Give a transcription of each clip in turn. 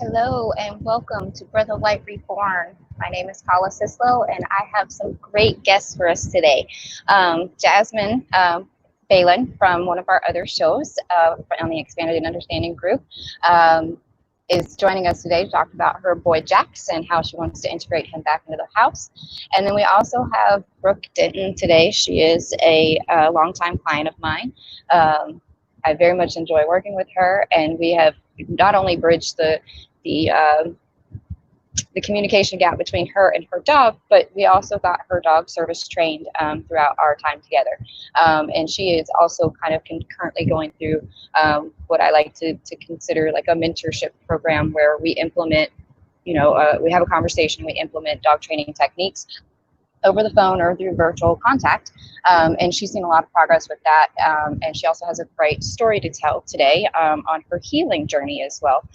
Hello and welcome to Breath of Light Reborn. My name is Khala Syslo and I have some great guests for us today. Jasmine Balin from one of our other shows on the Expanded and Understanding group is joining us today to talk about her boy Jax and how she wants to integrate him back into the house. And then we also have Brooke Denton today. She is a longtime client of mine. I very much enjoy working with her, and we have not only bridged the uh, the communication gap between her and her dog, but we also got her dog service trained throughout our time together. And she is also kind of currently going through what I like to consider like a mentorship program where we implement, we have a conversation, we implement dog training techniques over the phone or through virtual contact. And she's seen a lot of progress with that. And she also has a great story to tell today on her healing journey as well.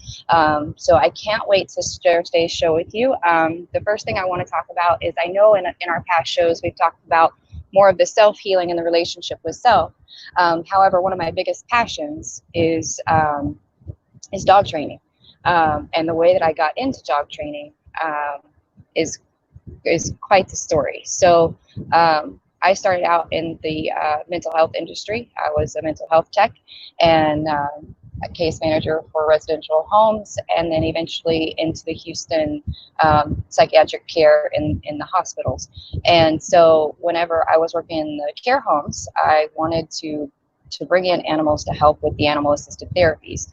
So I can't wait to share today's show with you. The first thing I want to talk about is I know in our past shows we've talked about more of the self-healing and the relationship with self. However, one of my biggest passions is dog training. And the way that I got into dog training is quite the story. So I started out in the mental health industry. I was a mental health tech and a case manager for residential homes, and then eventually into the Houston psychiatric care in the hospitals. And so whenever I was working in the care homes, I wanted to bring in animals to help with the animal assisted therapies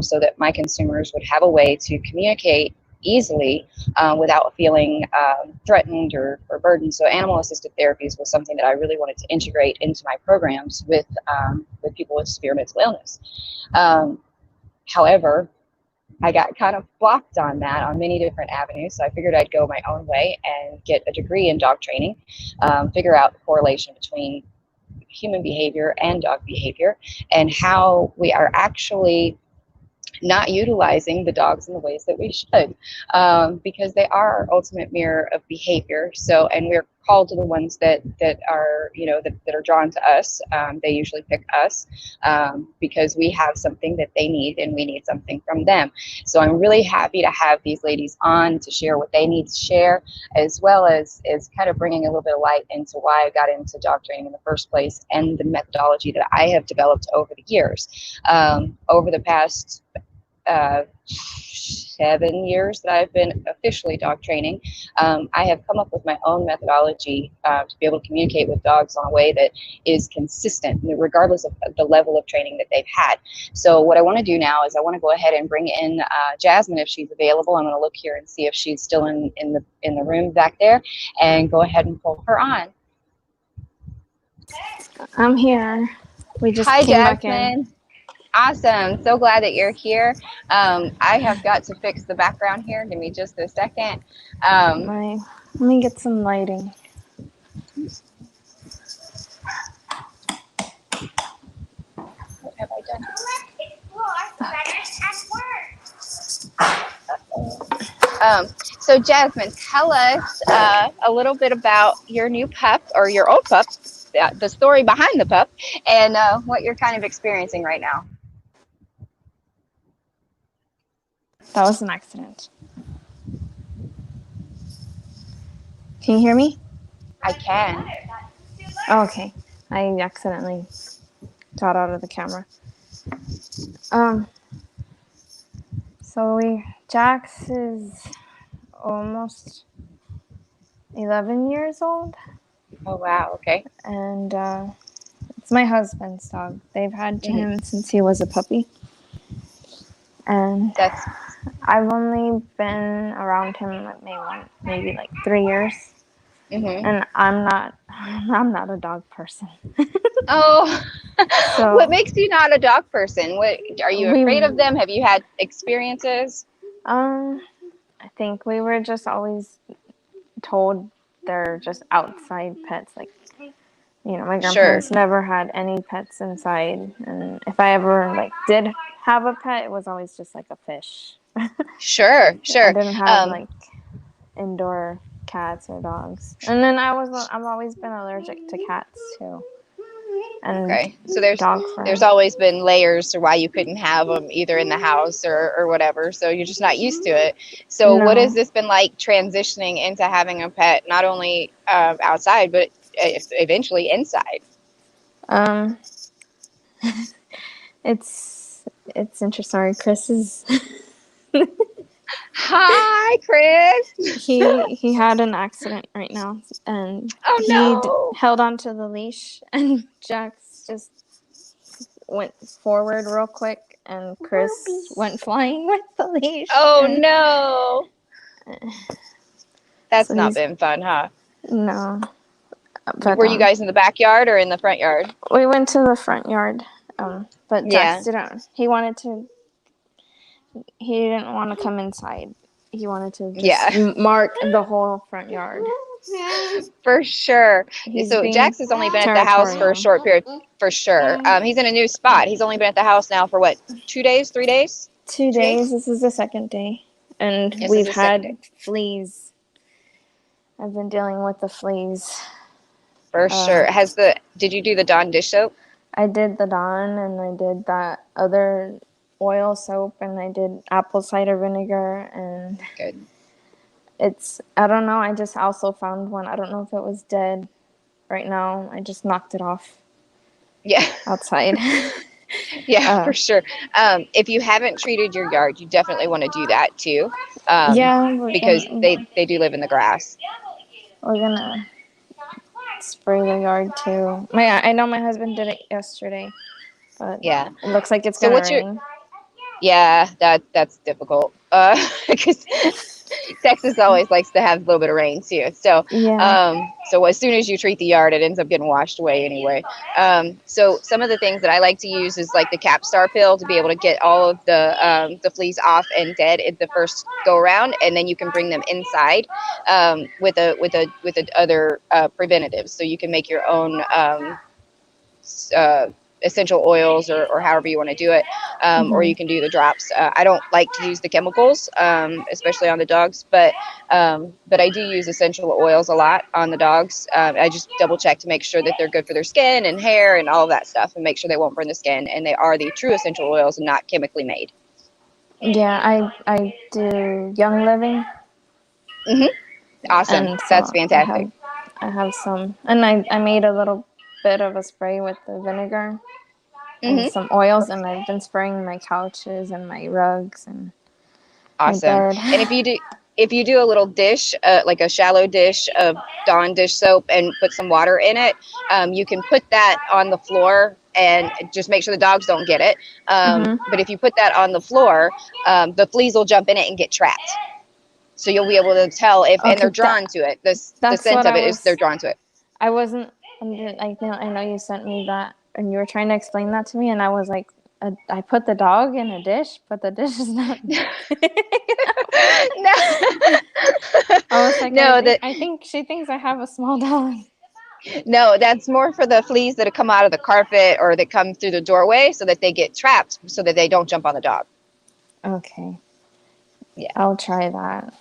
so that my consumers would have a way to communicate easily without feeling threatened or burdened. So animal assisted therapies was something that I really wanted to integrate into my programs with people with severe mental illness. However, I got kind of blocked on that on many different avenues. So I figured I'd go my own way and get a degree in dog training, figure out the correlation between human behavior and dog behavior and how we are actually not utilizing the dogs in the ways that we should, because they are our ultimate mirror of behavior. So, and we're called to the ones that are, that are drawn to us. They usually pick us because we have something that they need and we need something from them. So I'm really happy to have these ladies on to share what they need to share, as well as kind of bringing a little bit of light into why I got into dog training in the first place and the methodology that I have developed over the years. Over the past 7 years that I've been officially dog training, I have come up with my own methodology to be able to communicate with dogs in a way that is consistent, regardless of the level of training that they've had. So what I want to do now is I want to go ahead and bring in Jasmine if she's available. I'm going to look here and see if she's still in the room back there, and go ahead and pull her on. I'm here. We just Hi, came Jasmine. back in. Awesome. So glad that you're here. I have got to fix the background here. Give me just a second. Let me get some lighting. What have I done? So Jasmine, tell us a little bit about your new pup or your old pup, the story behind the pup, and what you're kind of experiencing right now. That was an accident. Can you hear me? I can. Oh, okay. I accidentally got out of the camera. So Jax is almost 11 years old. Oh, wow. Okay. And it's my husband's dog. They've had him since he was a puppy. And I've only been around him maybe like 3 years. And I'm not a dog person. Oh, so what makes you not a dog person? What are you afraid of them? Have you had experiences? I think we were just always told they're just outside pets. Like, my grandparents never had any pets inside, and if I ever did have a pet, it was always just like a fish. Sure. I didn't have indoor cats or dogs. And then I've always been allergic to cats too. and Okay. So there's dog there's fur. always been layers to why you couldn't have them either in the house or whatever. So you're just not used to it. So what has No. this been like transitioning into having a pet, not only outside, but eventually inside? Um, it's interesting. Sorry, Chris is Hi, Chris. he had an accident right now, and Oh he no. held onto the leash, and Jax just went forward real quick, and Chris went flying with the leash, Oh and no. so That's not he's been fun, huh? no. But Were you guys in the backyard or in the front yard? we went to the front yard, but Jax Yeah. didn't. He wanted to. He didn't want to come inside. He wanted to just Yeah. mark the whole front yard. For sure. He's So being Jax has only been at the house for a territorial. short period, for sure. He's in a new spot. He's only been at the house now for what, 2 days, 3 days? Two 2 days? days. This is the second day, and This is we've the second day. had fleas. I've been dealing with the fleas. For sure. Did you do the Dawn dish soap? I did the Dawn, and I did that other oil soap, and I did apple cider vinegar, and Good. I don't know, I just also found one. I don't know if it was dead right now. I just knocked it off Yeah. outside. Yeah, for sure. If you haven't treated your yard, you definitely want to do that too, Yeah, because they do live in the grass. we're gonna spray the yard too. I know my husband did it yesterday, but Yeah. it looks like it's So gonna what's your rain. Yeah, that's difficult. Because Texas always likes to have a little bit of rain too. Yeah. So as soon as you treat the yard, it ends up getting washed away anyway. So some of the things that I like to use is like the Capstar pill to be able to get all of the fleas off and dead in the first go around, and then you can bring them inside with a other preventatives. So you can make your own uh, essential oils or however you want to do it, or you can do the drops. I don't like to use the chemicals, especially on the dogs, but I do use essential oils a lot on the dogs. I just double check to make sure that they're good for their skin and hair and all of that stuff, and make sure they won't burn the skin, and they are the true essential oils and not chemically made. Yeah, I do Young Living, Hmm. Awesome. and That's so fantastic. I have some, and I made a little bit of a spray with the vinegar and Hmm. some oils, and I've been spraying my couches and my rugs and my Awesome. bed. And if you do a little dish, like a shallow dish of Dawn dish soap, and put some water in it, you can put that on the floor and just make sure the dogs don't get it. Hmm. But if you put that on the floor, the fleas will jump in it and get trapped. So you'll be able to tell if, and Okay, they're drawn to it. The that's scent what of it is they're drawn to it. I wasn't. I know you sent me that, and you were trying to explain that to me, and I was like, I put the dog in a dish, but the dish is not. No, I was like, no, that I think she thinks I have a small dog. no, that's more for the fleas that come out of the carpet or that come through the doorway, so that they get trapped, so that they don't jump on the dog. Okay, Yeah. I'll try that.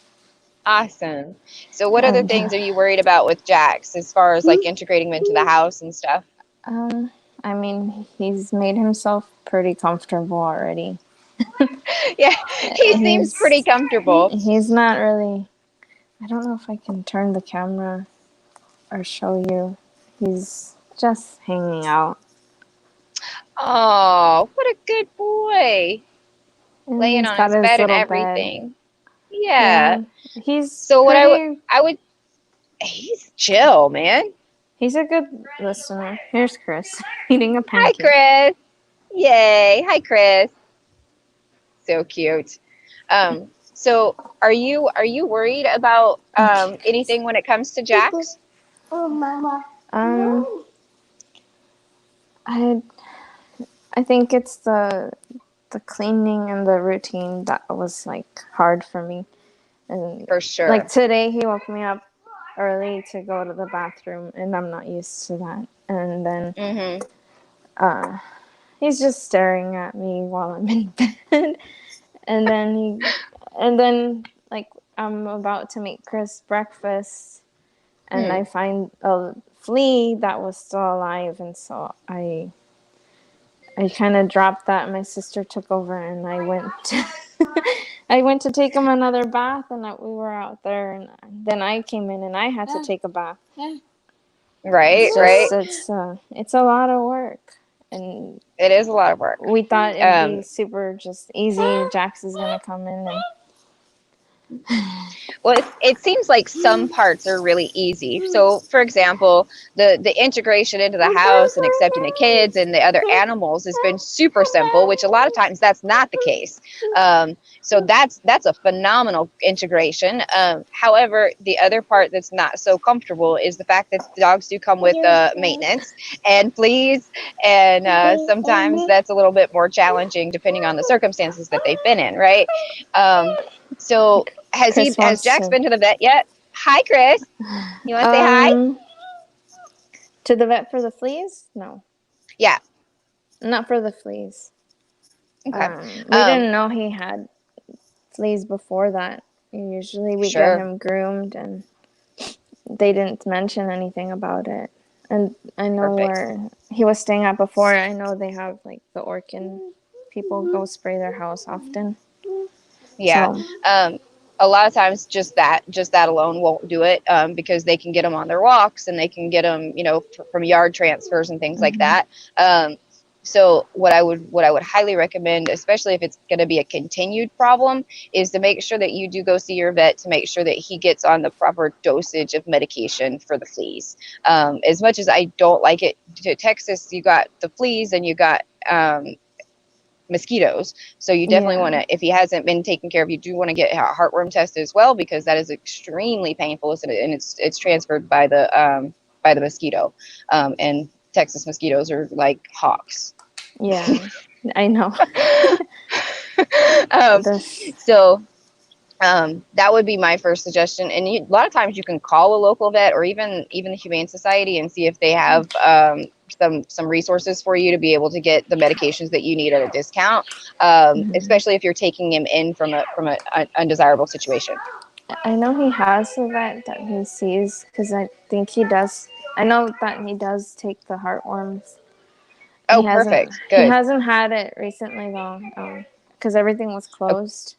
Awesome. So what other And things are you worried about with Jax as far as like integrating him into the house and stuff? I mean, he's made himself pretty comfortable already. Yeah, he seems pretty He's comfortable. he's not really. I don't know if I can turn the camera or show you. He's just hanging out. Oh, what a good boy. And Laying he's on got his his bed and little bed. everything. Yeah. Yeah, he's So what pretty. I would he's chill, man. He's a good listener. Here's Chris eating a Hi, pancake. Chris. Yay. Hi, Chris. So cute. So are you worried about Okay, Chris. anything when it comes to Jax? Oh, Mama. I I think it's the cleaning and the routine that was like hard for me. And For like sure. today, he woke me up early to go to the bathroom, and I'm not used to that. And then Mhm. uh, he's just staring at me while I'm in bed. And then like I'm about to make Chris breakfast, and Hmm. I find a flea that was still alive, and so I kind of dropped that. My sister took over, and I went. I went to take him another bath, and we were out there, and then I came in, and I had to take a bath. Right, It's right. just it's a lot of work, and It is a lot of work. we thought it'd be super just easy. Jax is gonna come in and. Well, it seems like some parts are really easy. So, for example, the integration into the house and accepting the kids and the other animals has been super simple, which a lot of times that's not the case. So that's a phenomenal integration. However, the other part that's not so comfortable is the fact that the dogs do come with maintenance and fleas, and sometimes that's a little bit more challenging depending on the circumstances that they've been in, right? So has Jax been to the vet yet? Hi, Chris. You want to say hi? To the vet for the fleas? No. Yeah. Not for the fleas. Okay. We didn't know he had fleas before that. Usually we get him groomed, and they didn't mention anything about it. And I know where he was staying at before, I know they have like the Orkin people go spray their house often. Yeah. So. A lot of times just that alone won't do it, because they can get them on their walks, and they can get them, from yard transfers and things like that. So what I would highly recommend, especially if it's going to be a continued problem, is to make sure that you do go see your vet to make sure that he gets on the proper dosage of medication for the fleas. As much as I don't like it, to Texas, you got the fleas and you got mosquitoes. So you definitely want to, if he hasn't been taken care of, you do want to get a heartworm test as well, because that is extremely painful, and it's transferred by the mosquito. And Texas mosquitoes are like hawks. Yeah, I know. So that would be my first suggestion. And a lot of times you can call a local vet or even the Humane Society and see if they have some resources for you to be able to get the medications that you need at a discount, especially if you're taking him in from an undesirable situation. I know he has a vet that he sees, because I think he does. I know that he does take the heartworms. Oh, perfect. Good. He hasn't had it recently though, because everything was closed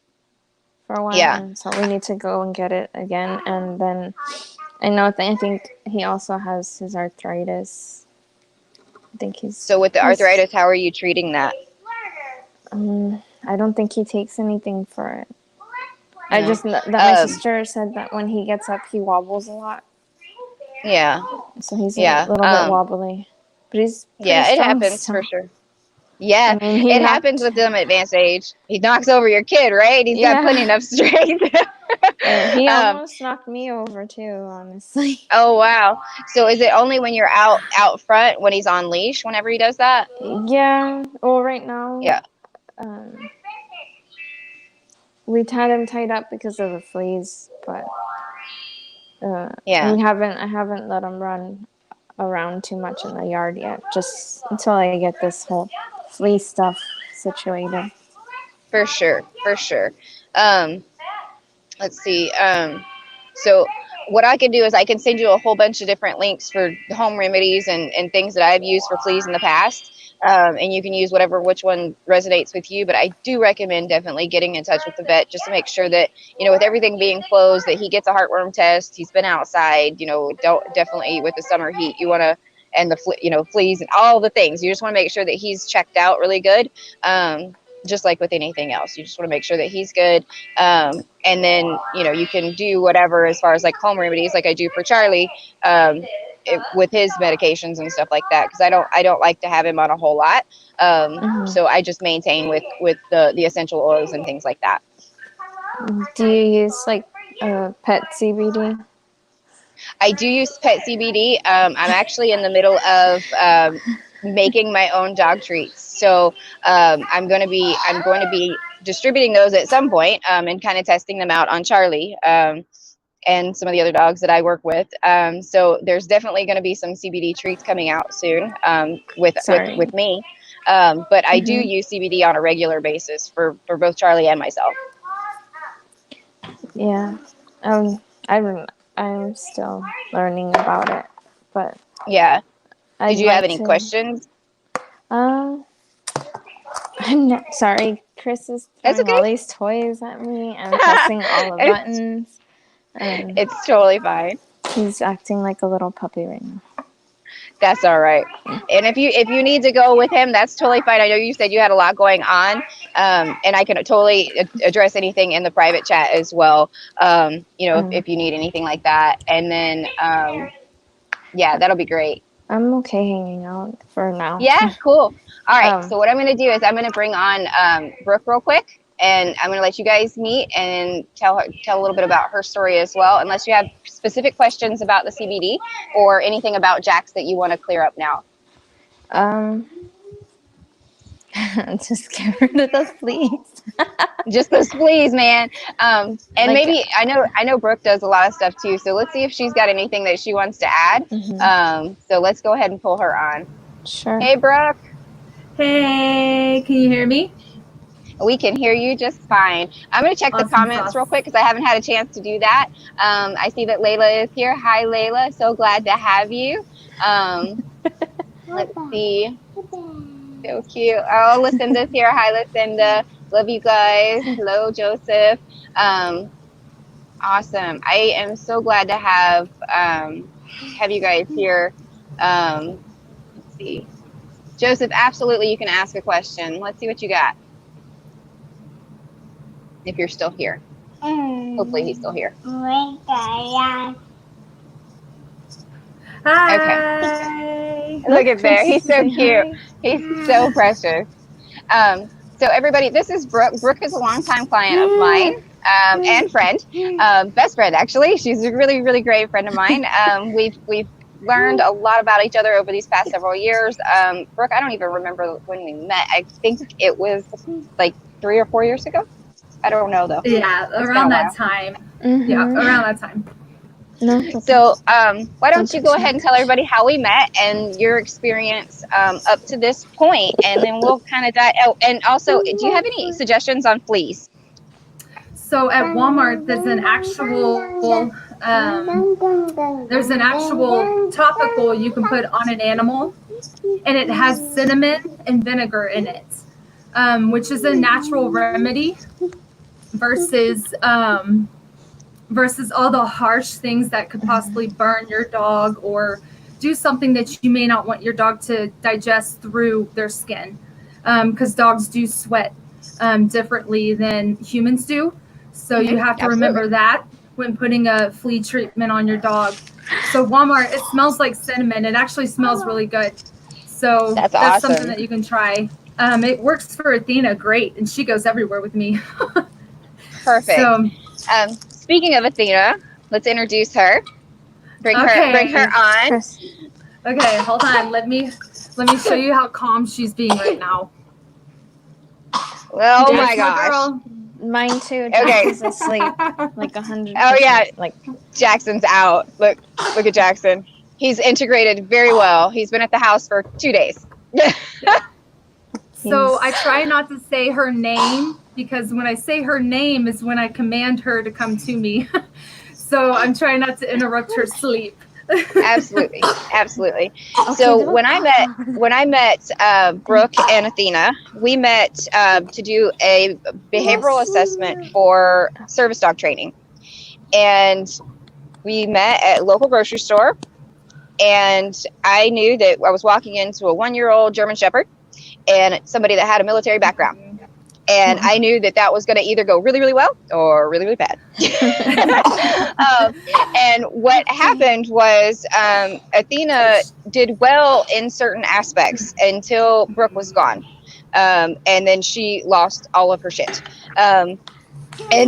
for a while. Yeah. And so we need to go and get it again. And then I think he also has his arthritis. I think he's. So with the arthritis, how are you treating that? I don't think he takes anything for it. No. I just that my sister said that when he gets up, he wobbles a lot. Yeah. So he's a little bit wobbly, but he's it happens for sure. Yeah, I mean, it happens with them at advanced age. He knocks over your kid, right? He's got plenty enough strength. He almost knocked me over too, honestly. Oh wow! So is it only when you're out front when he's on leash? Whenever he does that? Yeah. Well, right now. Yeah. We had him tied up because of the fleas, but I haven't let him run around too much in the yard yet, just until I get this whole flea stuff situated. For sure. Let's see. So what I can do is I can send you a whole bunch of different links for home remedies and things that I've used for fleas in the past. And you can use which one resonates with you. But I do recommend definitely getting in touch with the vet just to make sure that, with everything being closed, that he gets a heartworm test. He's been outside, definitely with the summer heat, you want to, and the fleas and all the things. You just want to make sure that he's checked out really good. Just like with anything else, you just want to make sure that he's good. And then, you can do whatever as far as like home remedies, like I do for Charlie, with his medications and stuff like that. Cause I don't like to have him on a whole lot. So I just maintain with the essential oils and things like that. Do you use like pet CBD? I do use pet CBD. I'm actually in the middle of making my own dog treats. So I'm going to be distributing those at some point, and kind of testing them out on Charlie and some of the other dogs that I work with. So there's definitely going to be some CBD treats coming out soon with me. But I do use CBD on a regular basis for both Charlie and myself. Yeah. I'm still learning about it, but Yeah. Did I'd you have like any to. questions? Um, I'm not sorry. Chris is That's throwing okay. all these toys at me and pressing all the buttons. And It's totally fine. he's acting like a little puppy right now. That's all right. And if you need to go with him, that's totally fine. I know you said you had a lot going on, and I can totally address anything in the private chat as well. If you need anything like that, and then yeah, that'll be great. I'm okay hanging out for now. Yeah, cool. All right. Um, So what I'm going to do is I'm going to bring on Brooke real quick, and I'm going to let you guys meet and tell a little bit about her story as well. Unless you have specific questions about the CBD or anything about Jax that you want to clear up now. Just get rid of the fleas. Just those fleas, man. And Like, maybe I know Brooke does a lot of stuff too. So let's see if she's got anything that she wants to add. So let's go ahead and pull her on. Sure. Hey, Brooke. Hey, can you hear me? We can hear you just fine. I'm going to check the comments real quick because I haven't had a chance to do that. I see that Layla is here. Hi, Layla. So glad to have you. Let's see. So cute. Oh, Lucinda's here. Hi, Lucinda. Love you guys. Hello, Joseph. Awesome. I am so glad to have you guys here. Let's see. Joseph, absolutely, you can ask a question. Let's see what you got. If you're still here. Hopefully he's still here. Hi. Okay. Look at there. He's so cute. He's so precious. So everybody, this is Brooke. Brooke is a longtime client of mine and friend, best friend actually. She's a really, really great friend of mine. We've learned a lot about each other over these past several years. Brooke, I don't even remember when we met. I think it was like 3 or 4 years ago. I don't know though. Yeah, around that time. Yeah, around that time. No. So why don't you go ahead and tell everybody how we met and your experience up to this point, and then we'll kind of dive. Oh, and also, do you have any suggestions on fleas? So at Walmart, there's an actual topical you can put on an animal, and it has cinnamon and vinegar in it, which is a natural remedy versus all the harsh things that could possibly burn your dog or do something that you may not want your dog to digest through their skin, because dogs do sweat differently than humans do. So you have to remember that when putting a flea treatment on your dog. So Walmart, it smells like cinnamon. It actually smells really good. So that's awesome. Something that you can try. It works for Athena great, and she goes everywhere with me. Perfect. So, speaking of Athena, let's introduce her. Bring her on. Okay, hold on. Let me show you how calm she's being right now. Oh my gosh. Girl. Mine too. Jackson's asleep. Like 100%. Oh yeah. Like Jackson's out. Look at Jackson. He's integrated very well. He's been at the house for 2 days. So I try not to say her name, because when I say her name is when I command her to come to me. So I'm trying not to interrupt her sleep. Absolutely. Okay, so when I met Brooke and Athena, we met to do a behavioral assessment for service dog training, and we met at a local grocery store. And I knew that I was walking into a 1-year-old German Shepherd and somebody that had a military background. And I knew that was going to either go really, really well or really, really bad. And what happened was Athena did well in certain aspects until Brooke was gone. And then she lost all of her shit. And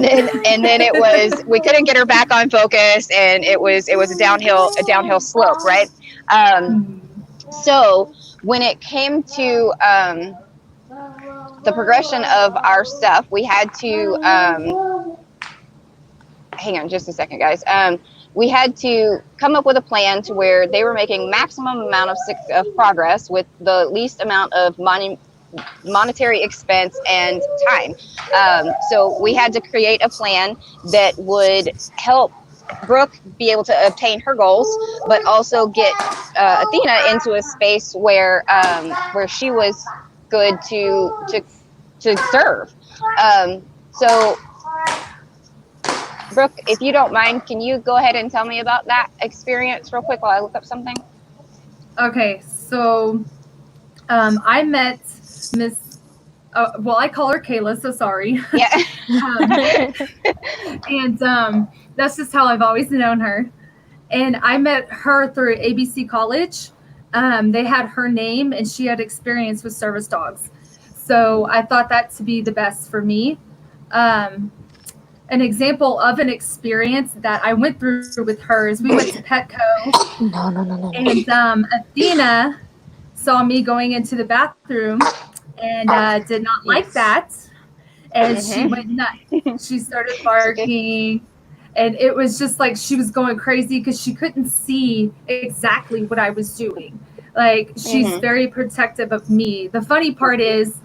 then it was, we couldn't get her back on focus, and it was a downhill slope, right? So when it came to the progression of our stuff, we had to hang on just a second, guys. We had to come up with a plan to where they were making maximum amount of progress with the least amount of monetary expense and time. So we had to create a plan that would help Brooke be able to obtain her goals, but also get Athena into a space where she was good to serve. So, Brooke, if you don't mind, can you go ahead and tell me about that experience real quick while I look up something? Okay, so I met Miss. Well, I call her Kayla, so sorry. Yeah. And that's just how I've always known her. And I met her through ABC College. They had her name, and she had experience with service dogs. So I thought that to be the best for me. Um, an example of an experience that I went through with her is we went to Petco. No. And Athena saw me going into the bathroom and did not like that. And she went nuts. She started barking. And it was just like she was going crazy because she couldn't see exactly what I was doing. Like, she's very protective of me. The funny part is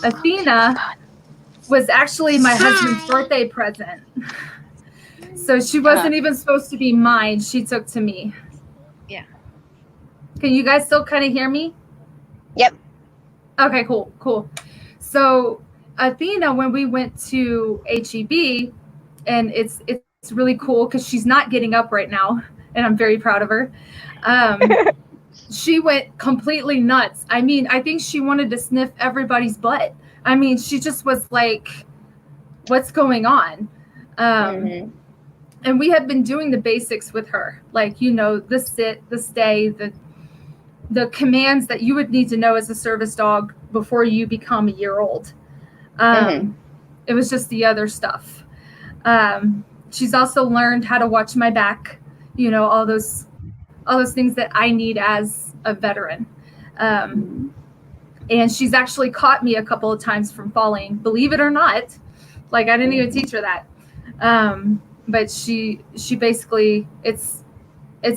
Athena was actually my husband's birthday present. So she wasn't even supposed to be mine. She took to me. Yeah. Can you guys still kind of hear me? Yep. Okay, cool. So Athena, when we went to HEB, and it's really cool because she's not getting up right now, and I'm very proud of her. She went completely nuts. I mean, I think she wanted to sniff everybody's butt. I mean, she just was like, what's going on? And we had been doing the basics with her, like, the sit, the stay, the commands that you would need to know as a service dog before you become a year old. It was just the other stuff. She's also learned how to watch my back, all those things that I need as a veteran. And she's actually caught me a couple of times from falling, believe it or not. Like, I didn't even teach her that. But she basically, it's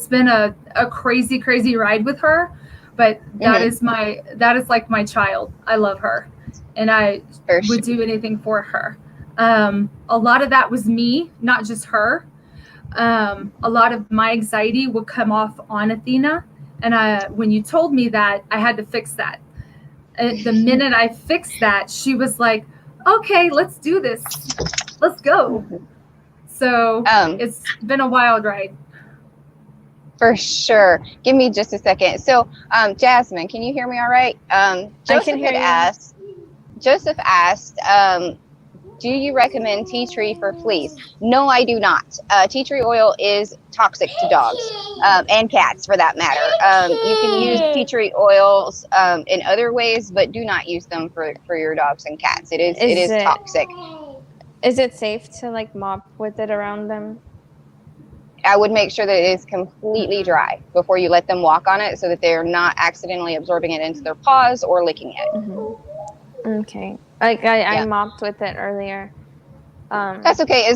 been a crazy ride with her, but that is like my child. I love her, and I would do anything for her. A lot of that was me, not just her. A lot of my anxiety would come off on Athena, and when you told me that, I had to fix that. The minute I fixed that, she was like, okay, let's do this. Let's go. So it's been a wild ride. For sure. Give me just a second. So, Jasmine, can you hear me all right? Joseph asked, do you recommend tea tree for fleas? No, I do not. Tea tree oil is toxic to dogs and cats, for that matter. You can use tea tree oils in other ways, but do not use them for your dogs and cats. It is toxic. Is it safe to like mop with it around them? I would make sure that it is completely dry before you let them walk on it, so that they're not accidentally absorbing it into their paws or licking it. Okay. Like I mopped with it earlier. That's okay.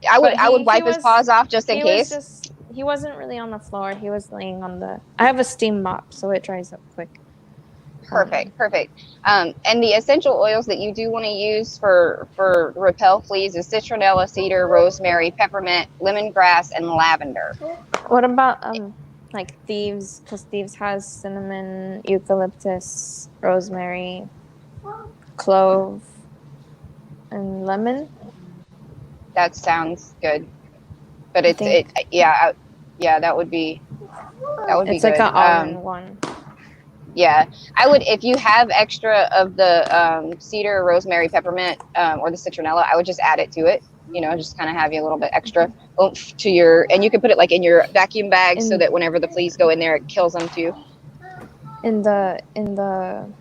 I would wipe his paws off just in case. He wasn't really on the floor. He was laying on I have a steam mop, so it dries up quick. Perfect. And the essential oils that you do want to use for repel fleas is citronella, cedar, rosemary, peppermint, lemongrass, and lavender. What about like thieves? Because thieves has cinnamon, eucalyptus, rosemary, clove, and lemon. That sounds good, but that would be it's good. Like an all-in-one. Yeah, I would, if you have extra of the cedar, rosemary, peppermint, or the citronella, I would just add it to it. Just kind of have you a little bit extra oomph to and you can put it like in your vacuum bag so that whenever the fleas go in there, it kills them too. In the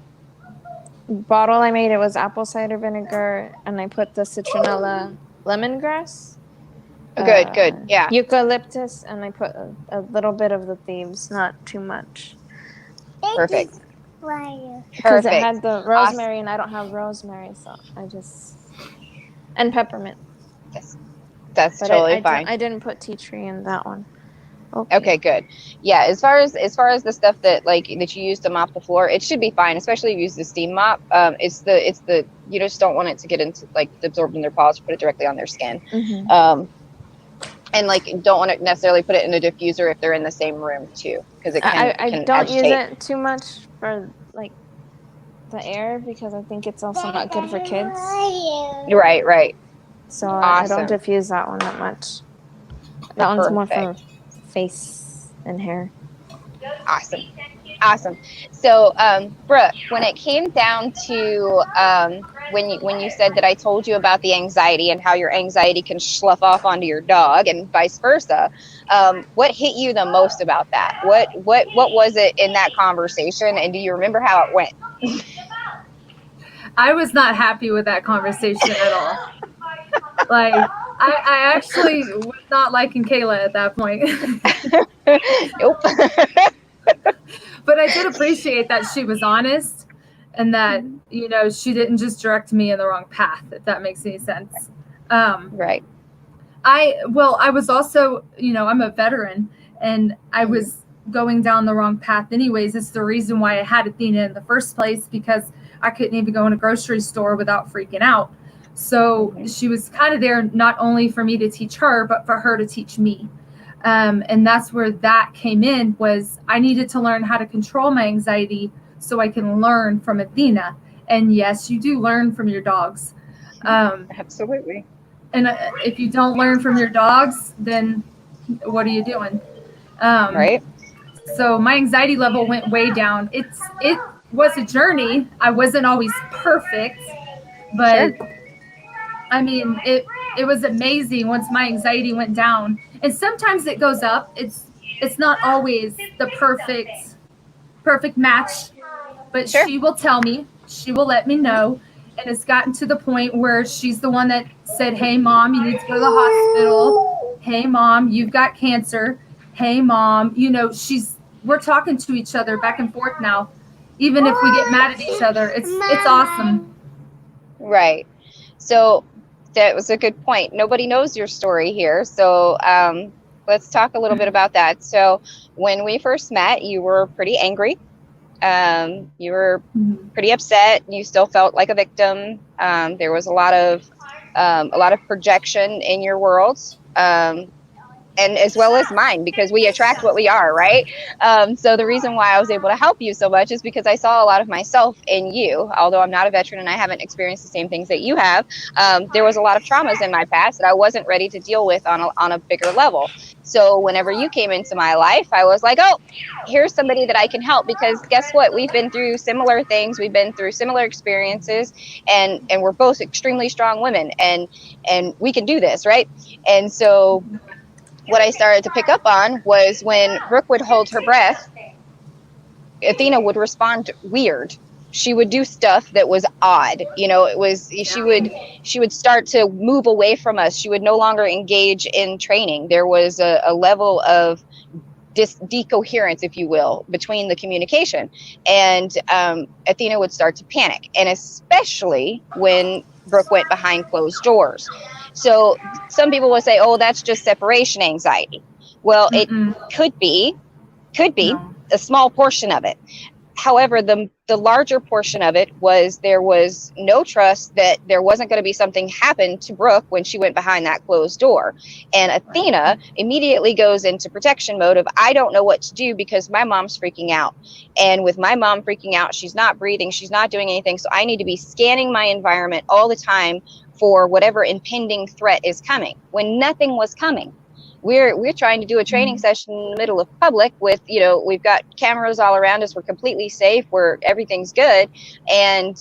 bottle I made, it was apple cider vinegar, and I put the citronella, lemongrass. Good, yeah. Eucalyptus, and I put a little bit of the thieves, not too much. Perfect. Because it had the rosemary, and I don't have rosemary, so and peppermint. Yes, that's totally fine. I didn't put tea tree in that one. Okay, good. Yeah, as far as the stuff that you use to mop the floor, it should be fine. Especially if you use the steam mop. It's the you just don't want it to get into absorbed in their paws. Put it directly on their skin. And like, don't want to necessarily put it in a diffuser if they're in the same room too, because it I can don't use agitate. it too much for like the air because I think it's also not good for kids. Right. So Awesome. I don't diffuse that one that much. That one's more for face and hair. Awesome. So, Brooke, when it came down to when you said that I told you about the anxiety and how your anxiety can slough off onto your dog and vice versa, what hit you the most about that? What was it in that conversation, and do you remember how it went? I was not happy with that conversation at all. Like, I actually was not liking Kayla at that point. Nope. But I did appreciate that she was honest and that, you know, she didn't just direct me in the wrong path, if that makes any sense. Right. I was also, you know, I'm a veteran and I was going down the wrong path anyways. It's the reason why I had Athena in the first place, because I couldn't even go in a grocery store without freaking out. So she was kind of there not only for me to teach her, but for her to teach me. And that's where that came in, was I needed to learn how to control my anxiety so I can learn from Athena. And yes, you do learn from your dogs. Absolutely. And if you don't learn from your dogs, then what are you doing? Right. So my anxiety level went way down. It was a journey. I wasn't always perfect, but I mean, it was amazing once my anxiety went down. And sometimes it goes up. It's not always the perfect match, but she will tell me, she will let me know. And it's gotten to the point where she's the one that said, "Hey mom, you need to go to the hospital. Hey mom, you've got cancer. Hey mom," you know, we're talking to each other back and forth now. Even if we get mad at each other, it's awesome. Right. So that was a good point. Nobody knows your story here. So let's talk a little bit about that. So when we first met, you were pretty angry. You were pretty upset. You still felt like a victim. There was a lot of projection in your world. And as well as mine, because we attract what we are, right? So the reason why I was able to help you so much is because I saw a lot of myself in you. Although I'm not a veteran and I haven't experienced the same things that you have, there was a lot of traumas in my past that I wasn't ready to deal with on a bigger level. So whenever you came into my life, I was like, oh, here's somebody that I can help, because guess what? We've been through similar things. We've been through similar experiences, and we're both extremely strong women, and we can do this, right? And so what I started to pick up on was when Brooke would hold her breath, Athena would respond weird. She would do stuff that was odd. You know, she would start to move away from us. She would no longer engage in training. There was a level of decoherence, if you will, between the communication. And Athena would start to panic. And especially when Brooke went behind closed doors. So some people will say, oh, that's just separation anxiety. Well, it could be a small portion of it. However, the larger portion of it was there was no trust that there wasn't going to be something happen to Brooke when she went behind that closed door. And Athena immediately goes into protection mode of, I don't know what to do because my mom's freaking out. And with my mom freaking out, she's not breathing, she's not doing anything. So I need to be scanning my environment all the time for whatever impending threat is coming, when nothing was coming. We're trying to do a training session in the middle of public with, you know, we've got cameras all around us. We're completely safe. Everything's good. And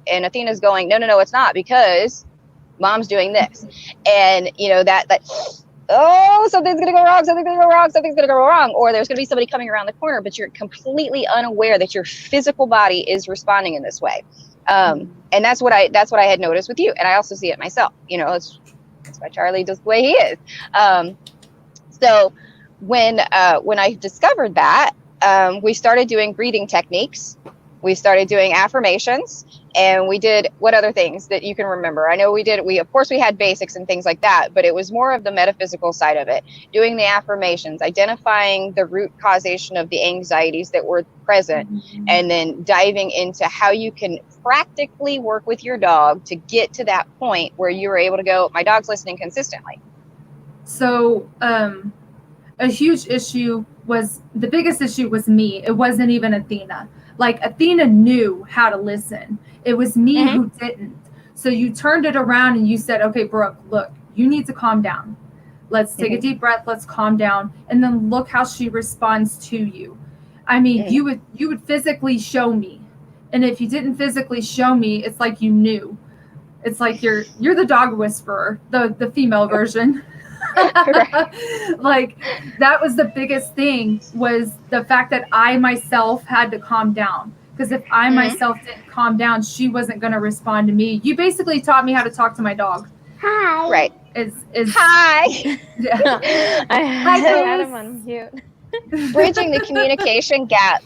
Athena's going, no, it's not, because mom's doing this. And, you know, that, oh, something's going to go wrong. Or there's going to be somebody coming around the corner, but you're completely unaware that your physical body is responding in this way. And that's what I had noticed with you. And I also see it myself. You know, that's why Charlie does the way he is. So when I discovered that, we started doing breathing techniques. We started doing affirmations, and we did what other things that you can remember? I know we of course we had basics and things like that, but it was more of the metaphysical side of it, doing the affirmations, identifying the root causation of the anxieties that were present, and then diving into how you can practically work with your dog to get to that point where you were able to go, my dog's listening consistently. So a huge issue was, the biggest issue was me. It wasn't even Athena. Like, Athena knew how to listen. It was me who didn't. So you turned it around and you said, okay, Brooke, look, you need to calm down. Let's take a deep breath. Let's calm down. And then look how she responds to you. I mean, you would physically show me. And if you didn't physically show me, it's like you knew. It's like you're the dog whisperer, the female version. Like, that was the biggest thing, was the fact that I myself had to calm down. Because if I myself didn't calm down, she wasn't going to respond to me. You basically taught me how to talk to my dog. Hi. Right. Is hi. Yeah. I had him on mute. Bridging the communication gap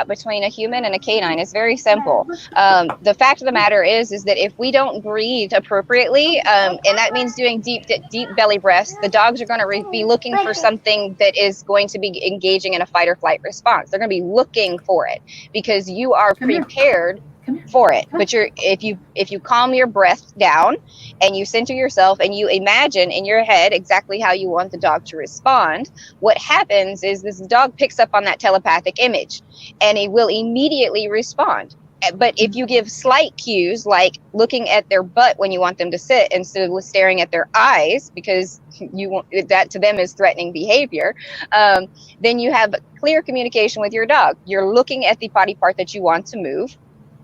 between a human and a canine is very simple. The fact of the matter is that if we don't breathe appropriately, and that means doing deep belly breaths, the dogs are going to be looking for something that is going to be engaging in a fight or flight response. They're going to be looking for it because you are prepared for it. But if you calm your breath down and you center yourself and you imagine in your head exactly how you want the dog to respond, what happens is this dog picks up on that telepathic image and it will immediately respond. But if you give slight cues, like looking at their butt when you want them to sit instead of staring at their eyes, because you want that to them is threatening behavior, then you have clear communication with your dog. You're looking at the body part that you want to move.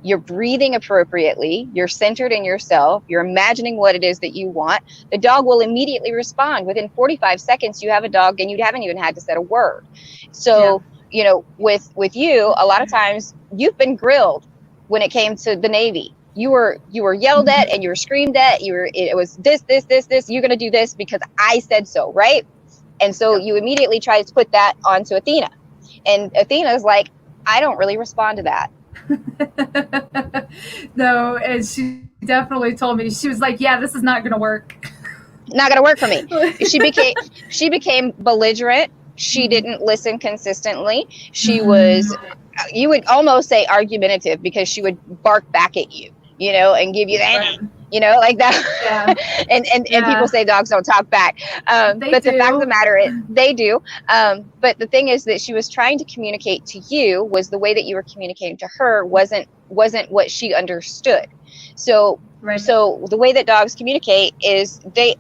You're breathing appropriately. You're centered in yourself. You're imagining what it is that you want. The dog will immediately respond. Within 45 seconds, you have a dog and you haven't even had to say a word. So, you know, with you, a lot of times you've been grilled when it came to the Navy. You were yelled at and you were screamed at. It was this. You're going to do this because I said so, right? And so you immediately try to put that onto Athena. And Athena's like, I don't really respond to that. No, and she definitely told me, she was like, yeah, this is not going to work. Not going to work for me. She became belligerent. She didn't listen consistently. She was, you would almost say argumentative, because she would bark back at you, you know, and give you that, you know, like that. Yeah. and people say dogs don't talk back. But the fact of the matter is they do. But the thing is that she was trying to communicate to you, was the way that you were communicating to her wasn't what she understood. So, so the way that dogs communicate is they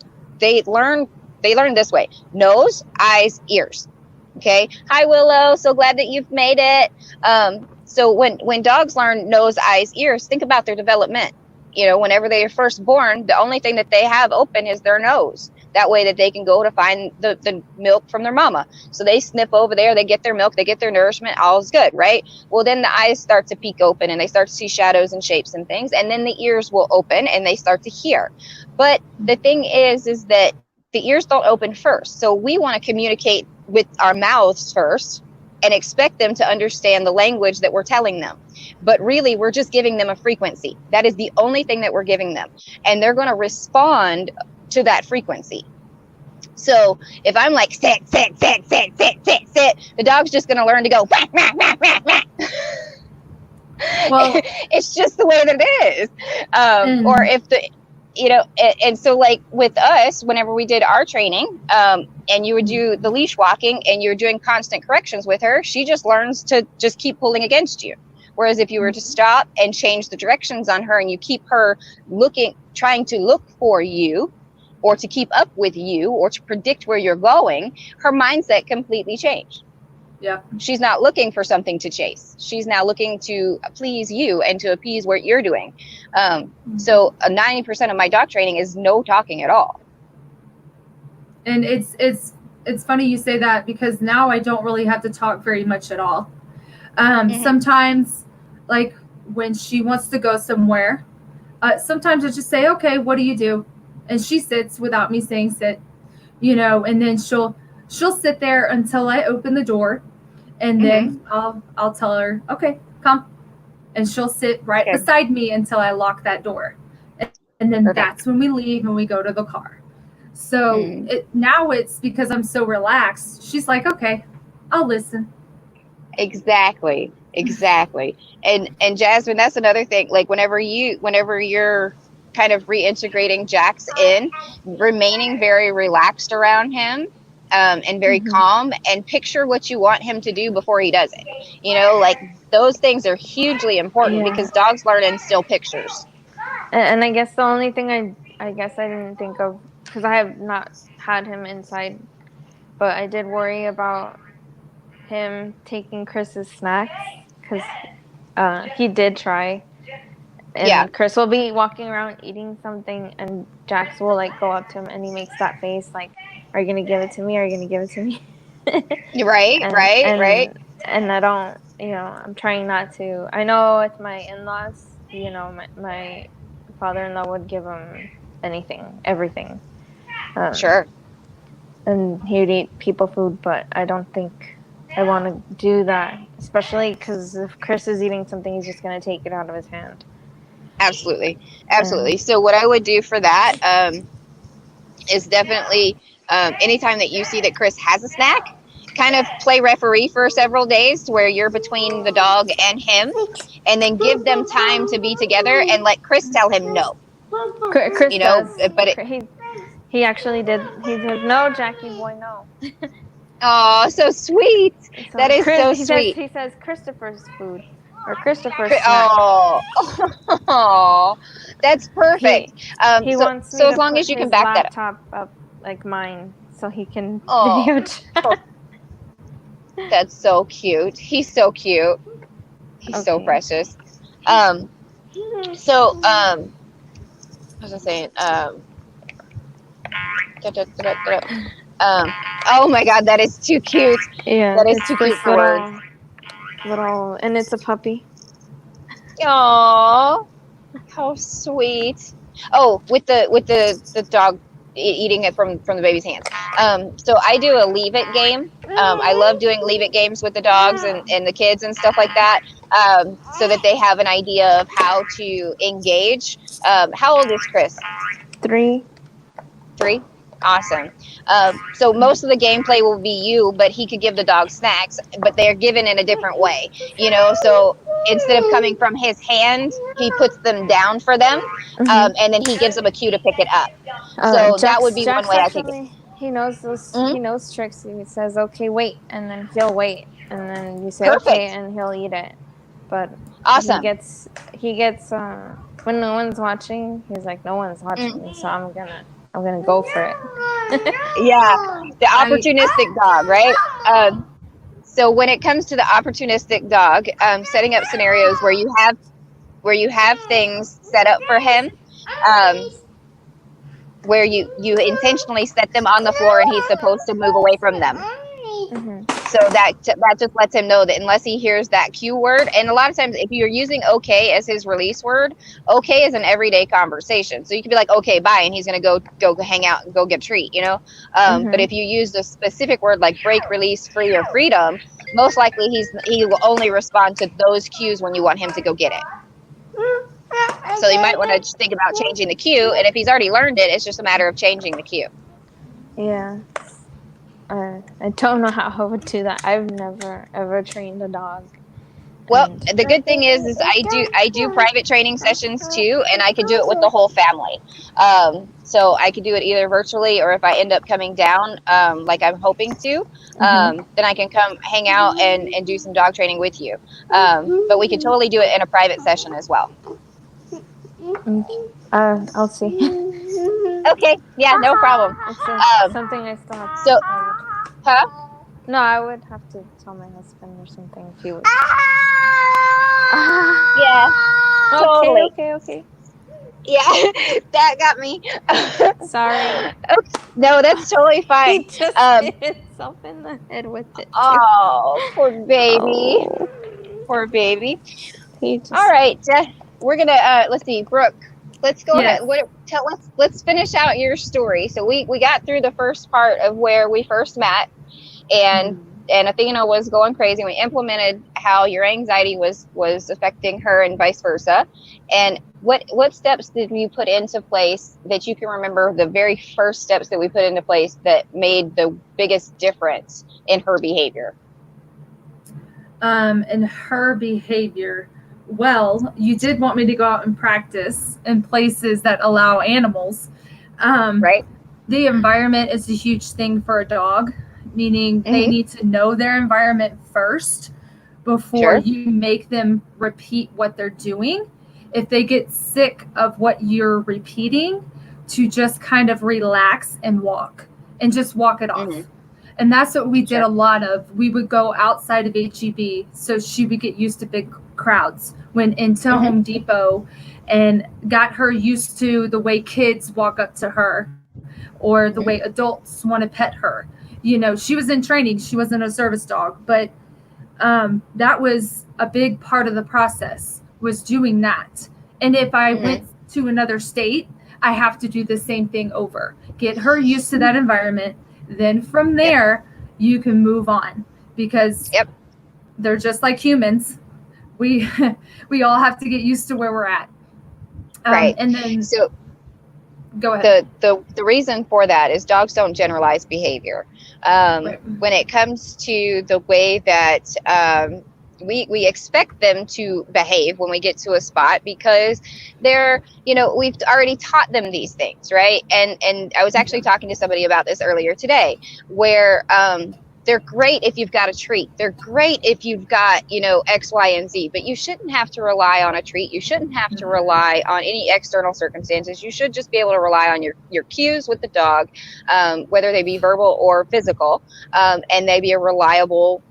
learn this way: nose, eyes, ears. Okay. Hi, Willow. So glad that you've made it. So when dogs learn nose, eyes, ears, think about their development. You know, whenever they are first born, the only thing that they have open is their nose. That way that they can go to find the milk from their mama. So they snip over there, they get their milk, they get their nourishment, all's good, right? Well, then the eyes start to peek open and they start to see shadows and shapes and things. And then the ears will open and they start to hear. But the thing is that the ears don't open first. So we want to communicate with our mouths first and expect them to understand the language that we're telling them. But really, we're just giving them a frequency. That is the only thing that we're giving them. And they're going to respond to that frequency. So if I'm like, sit, the dog's just going to learn to go, wah, wah, wah, wah, wah. Well, it's just the way that it is. Or if you know, and so like with us, whenever we did our training, and you would do the leash walking and you're doing constant corrections with her, she just learns to just keep pulling against you. Whereas if you were to stop and change the directions on her and you keep her trying to look for you, or to keep up with you, or to predict where you're going, her mindset completely changed. Yeah. She's not looking for something to chase. She's now looking to please you and to appease what you're doing. So 90% of my dog training is no talking at all. And it's funny you say that, because now I don't really have to talk very much at all. Sometimes, like when she wants to go somewhere, sometimes I just say, okay, what do you do? And she sits without me saying sit, you know, and then she'll sit there until I open the door, and then I'll tell her, okay, come. And she'll sit right beside me until I lock that door. And then that's when we leave and we go to the car. So now it's because I'm so relaxed. She's like, okay, I'll listen. Exactly. And Jasmine, that's another thing. Like whenever you're kind of reintegrating Jax in, remaining very relaxed around him, and very calm, and picture what you want him to do before he does it. You know, like those things are hugely important because dogs learn in still pictures. And I guess the only thing I guess I didn't think of, because I have not had him inside, but I did worry about him taking Chris's snacks, because he did try. Yeah, And Chris will be walking around eating something, and Jax will like go up to him, and he makes that face like, "Are you gonna give it to me? Are you gonna give it to me?" right, and right, right. and I don't, I'm trying not to. I know with my in-laws, my father-in-law would give him anything, everything, Sure. and he would eat people food, but I don't think I want to do that, especially because if Chris is eating something, he's just gonna take it out of his hand. Absolutely. And Absolutely. So what I would do for that, is definitely, anytime that you see that Chris has a snack, kind of play referee for several days to where you're between the dog and him, and then give them time to be together and let Chris tell him no. Chris You know, does. but He actually did. He says, "No, Jackie boy, no." oh, so sweet. So That is Chris, so sweet. he says Christopher's food or Christopher's snack. Oh, oh, that's perfect. He So wants me so as to long put as you can his back that up. laptop up like mine, so he can Oh, video chat. that's so cute. He's so cute. He's so Okay. precious. Um, so what was I saying? Da, da, da, da, da. Oh my God, that is too cute. Yeah, That is it's too this cute for words. little, and it's a puppy. Aww, how sweet. Oh, with the dog eating it from the baby's hands. So I do a leave it game. I love doing leave it games with the dogs and the kids and stuff like that. So that they have an idea of how to engage. How old is Chris? 3. 3? Awesome. So most of the gameplay will be you, but he could give the dog snacks, but they're given in a different way, you know? So instead of coming from his hand, he puts them down for them, and then he gives them a cue to pick it up. So that would be one Jax way I could get. actually, he knows those. Mhm. He knows tricks. He says, "Okay, wait," and then he'll wait, and then you say, "Okay," Perfect. and he'll eat it. But Awesome. he gets when no one's watching, he's like, "No one's watching, so I'm gonna go for it." Yeah, the I opportunistic dog, right? So when it comes to the opportunistic dog, setting up scenarios where you have things set up for him, um, where you intentionally set them on the floor and he's supposed to move away from them. So that just lets him know that unless he hears that cue word, and a lot of times if you're using okay as his release word, okay is an everyday conversation. So you can be like, okay, bye, and he's gonna go hang out and go get a treat, you know. But if you use the specific word like break, release, free, or freedom, most likely he will only respond to those cues when you want him to go get it. So you might want to just think about changing the cue, and if he's already learned it, it's just a matter of changing the cue. Yeah. I don't know how I would do that. I've never ever trained a dog. Well, the good thing is I do private training sessions too, and I could do it with the whole family. So I could do it either virtually or if I end up coming down, like I'm hoping to, then I can come hang out and do some dog training with you. But we could totally do it in a private session as well. I'll see. Okay, yeah, no problem. It's something I still have to. So, huh? No, I would have to tell my husband or something if he was. Yeah, totally. Okay. Yeah, that got me. Sorry. Okay. No, that's totally fine. He just hit himself in the head with it. Oh, poor baby. Oh. Poor baby. Just... All right, we're gonna let's see, Brooke. Let's go Yes. ahead. Let's finish out your story. So we got through the first part of where we first met, and Athena was going crazy. We implemented how your anxiety was affecting her and vice versa. And what steps did you put into place that you can remember, the very first steps that we put into place that made the biggest difference in her behavior? In her behavior well, you did want me to go out and practice in places that allow animals. Right. The environment is a huge thing for a dog, meaning they need to know their environment first before you make them repeat what they're doing. If they get sick of what you're repeating, to just kind of relax and walk and just walk it off. And that's what we did a lot of. We would go outside of HEB so she would get used to big crowds. Went into Home Depot and got her used to the way kids walk up to her or the way adults want to pet her. You know, she was in training. She wasn't a service dog, but that was a big part of the process, was doing that. And if I went to another state, I have to do the same thing over. Get her used to that environment. Then from there, you can move on, because they're just like humans. We all have to get used to where we're at. Right. And then so go ahead. The reason for that is dogs don't generalize behavior. When it comes to the way that we expect them to behave when we get to a spot, because they're, we've already taught them these things, right? And I was actually talking to somebody about this earlier today, where they're great if you've got a treat. They're great if you've got, X, Y, and Z, but you shouldn't have to rely on a treat. You shouldn't have to rely on any external circumstances. You should just be able to rely on your cues with the dog, whether they be verbal or physical, and they be a reliable.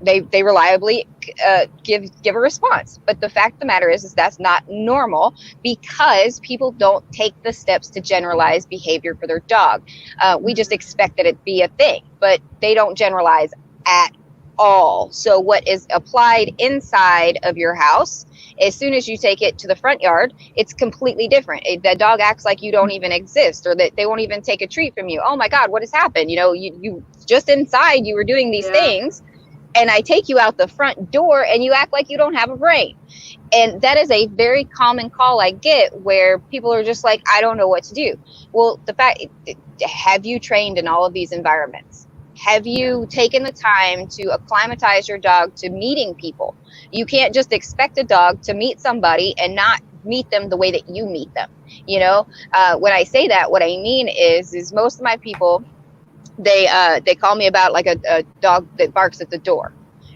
They reliably give a response. But the fact of the matter is that's not normal, because people don't take the steps to generalize behavior for their dog. We just expect that it be a thing, but they don't generalize at all. So what is applied inside of your house, as soon as you take it to the front yard, it's completely different. The dog acts like you don't even exist, or that they won't even take a treat from you. Oh my God, what has happened? You just inside, you were doing these things, and I take you out the front door and you act like you don't have a brain. And that is a very common call I get, where people are just like, I don't know what to do. Well, have you trained in all of these environments? Have you taken the time to acclimatize your dog to meeting people? You can't just expect a dog to meet somebody and not meet them the way that you meet them. When I say that, what I mean is most of my people, they call me about like a dog that barks at the door.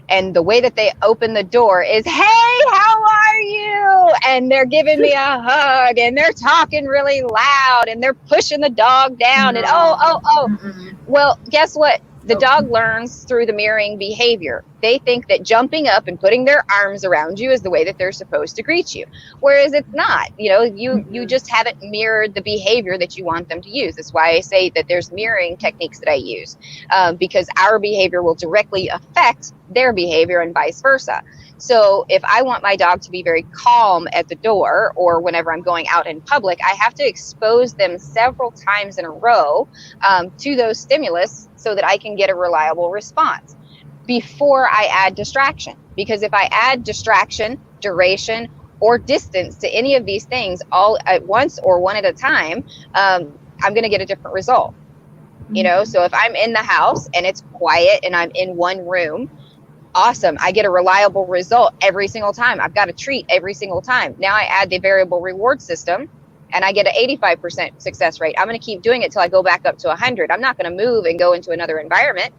And the way that they open the door is, hey, how are you? And they're giving me a hug, and they're talking really loud, and they're pushing the dog down. And well, guess what? The dog learns through the mirroring behavior. They think that jumping up and putting their arms around you is the way that they're supposed to greet you, whereas it's not. You just haven't mirrored the behavior that you want them to use. That's why I say that there's mirroring techniques that I use, because our behavior will directly affect their behavior and vice versa. So if I want my dog to be very calm at the door, or whenever I'm going out in public, I have to expose them several times in a row to those stimulus, so that I can get a reliable response before I add distraction. Because if I add distraction, duration, or distance to any of these things all at once or one at a time, I'm going to get a different result. So if I'm in the house and it's quiet and I'm in one room, awesome. I get a reliable result every single time. I've got a treat every single time. Now I add the variable reward system, and I get an 85% success rate. I'm going to keep doing it till I go back up to 100. I'm not going to move and go into another environment.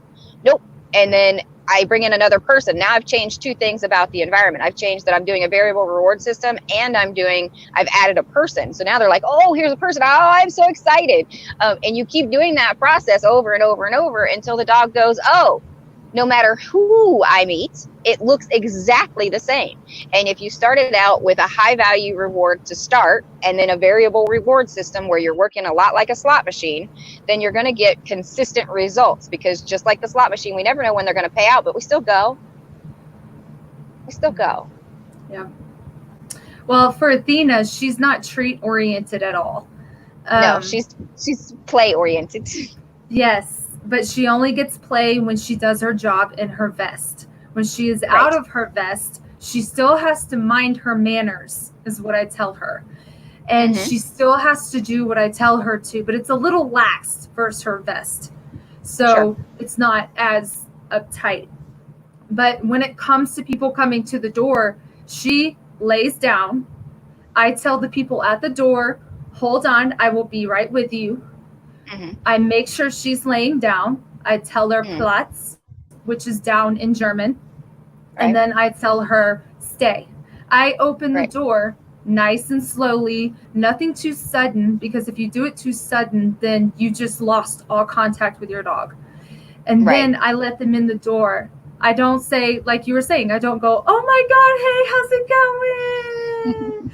Nope. And then I bring in another person. Now I've changed two things about the environment. I've changed that I'm doing a variable reward system, and I've added a person. So now they're like, oh, here's a person. Oh, I'm so excited. And you keep doing that process over and over and over until the dog goes, oh, no matter who I meet, it looks exactly the same. And if you started out with a high value reward to start, and then a variable reward system where you're working a lot like a slot machine, then you're going to get consistent results, because just like the slot machine, we never know when they're going to pay out, but we still go. Yeah. Well, for Athena, she's not treat oriented at all. No, she's play oriented. Yes. But she only gets play when she does her job in her vest. When she is out of her vest, she still has to mind her manners, is what I tell her. And she still has to do what I tell her to, but it's a little lax versus her vest. So it's not as uptight. But when it comes to people coming to the door, she lays down. I tell the people at the door, hold on, I will be right with you. Mm-hmm. I make sure she's laying down. I tell her Mm-hmm. Platz, which is down in German. And Right. then I tell her, stay. I open the Right. door nice and slowly, nothing too sudden, because if you do it too sudden, then you just lost all contact with your dog. And Right. then I let them in the door. I don't say, like you were saying, I don't go, oh my God, hey, how's it going?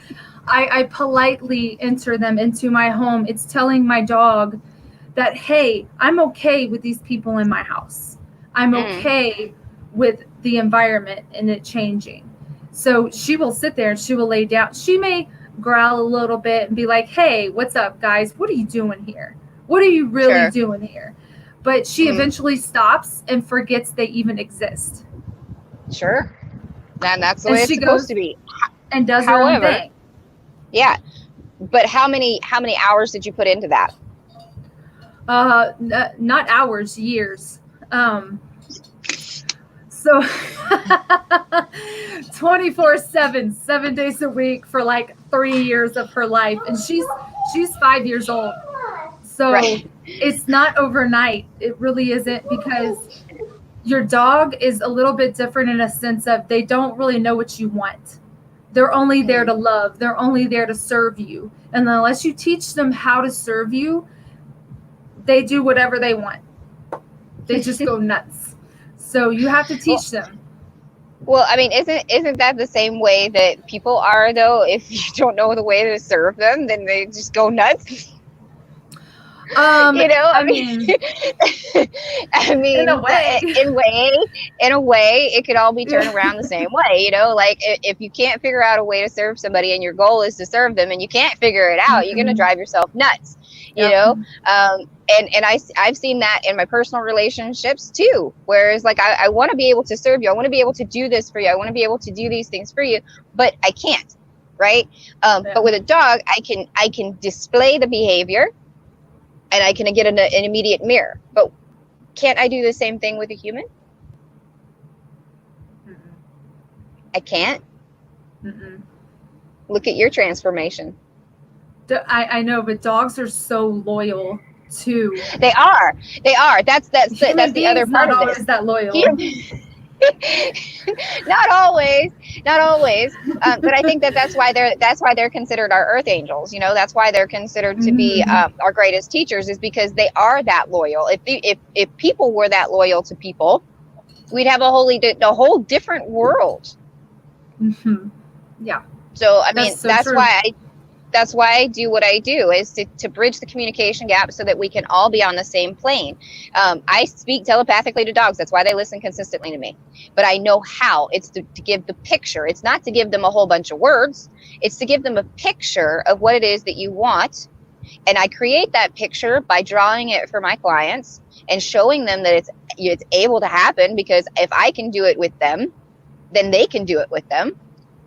I politely enter them into my home. It's telling my dog that, hey, I'm okay with these people in my house. I'm okay with the environment and it changing. So she will sit there and she will lay down. She may growl a little bit and be like, hey, what's up, guys? What are you doing here? What are you really Sure. doing here? But she eventually stops and forgets they even exist. Sure. And that's the And way it's she supposed goes to be. and does her own However, thing. yeah. But how many hours did you put into that? Not hours, years. So 24/7, 7 days a week for like 3 years of her life. And she's 5 years old. So Right. it's not overnight. It really isn't, because your dog is a little bit different in a sense of they don't really know what you want. They're only there to love. They're only there to serve you. And unless you teach them how to serve you, they do whatever they want. They just go nuts. So you have to teach them. Well, I mean, isn't that the same way that people are though? If you don't know the way to serve them, then they just go nuts. I mean, I mean, in a way, it could all be turned around the same way. Like if you can't figure out a way to serve somebody, and your goal is to serve them, and you can't figure it out, you're going to drive yourself nuts. And I've seen that in my personal relationships too, whereas like I want to be able to serve you, I want to be able to do this for you, I want to be able to do these things for you, but I can't, right? But with a dog, I can display the behavior, and I can get an immediate mirror. But can't I do the same thing with a human? I can't. Look at your transformation. I know, but dogs are so loyal too. They are. That's the other part not of always this. that loyal. Not always. But I think that's why they're considered our earth angels. That's why they're considered to be our greatest teachers, is because they are that loyal. If people were that loyal to people, we'd have a whole different world. Yeah. So I mean, that's true. That's why I do what I do, is to bridge the communication gap so that we can all be on the same plane. I speak telepathically to dogs. That's why they listen consistently to me. But I know how. It's to give the picture. It's not to give them a whole bunch of words. It's to give them a picture of what it is that you want. And I create that picture by drawing it for my clients and showing them that it's able to happen, because if I can do it with them, then they can do it with them.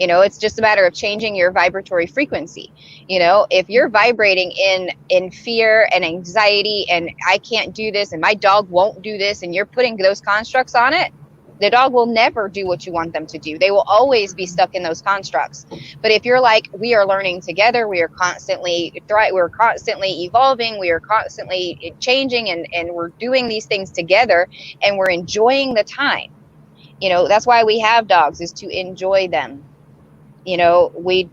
It's just a matter of changing your vibratory frequency. If you're vibrating in fear and anxiety, and I can't do this, and my dog won't do this, and you're putting those constructs on it, the dog will never do what you want them to do. They will always be stuck in those constructs. But if you're like, we are learning together, we are constantly evolving, we are constantly changing, and we're doing these things together, and we're enjoying the time. That's why we have dogs, is to enjoy them. We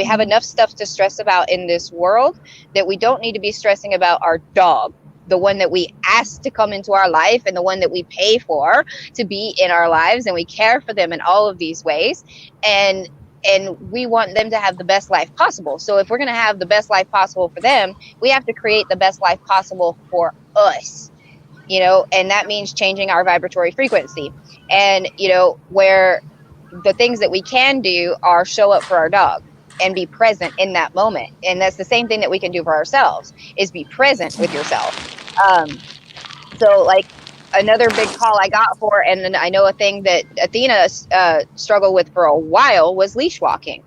have enough stuff to stress about in this world, that we don't need to be stressing about our dog, the one that we asked to come into our life, and the one that we pay for to be in our lives, and we care for them in all of these ways, and we want them to have the best life possible. So if we're going to have the best life possible for them, we have to create the best life possible for us. And that means changing our vibratory frequency. And where the things that we can do are show up for our dog and be present in that moment. And that's the same thing that we can do for ourselves, is be present with yourself. So like another big call I got for, and I know a thing that Athena struggled with for a while, was leash walking.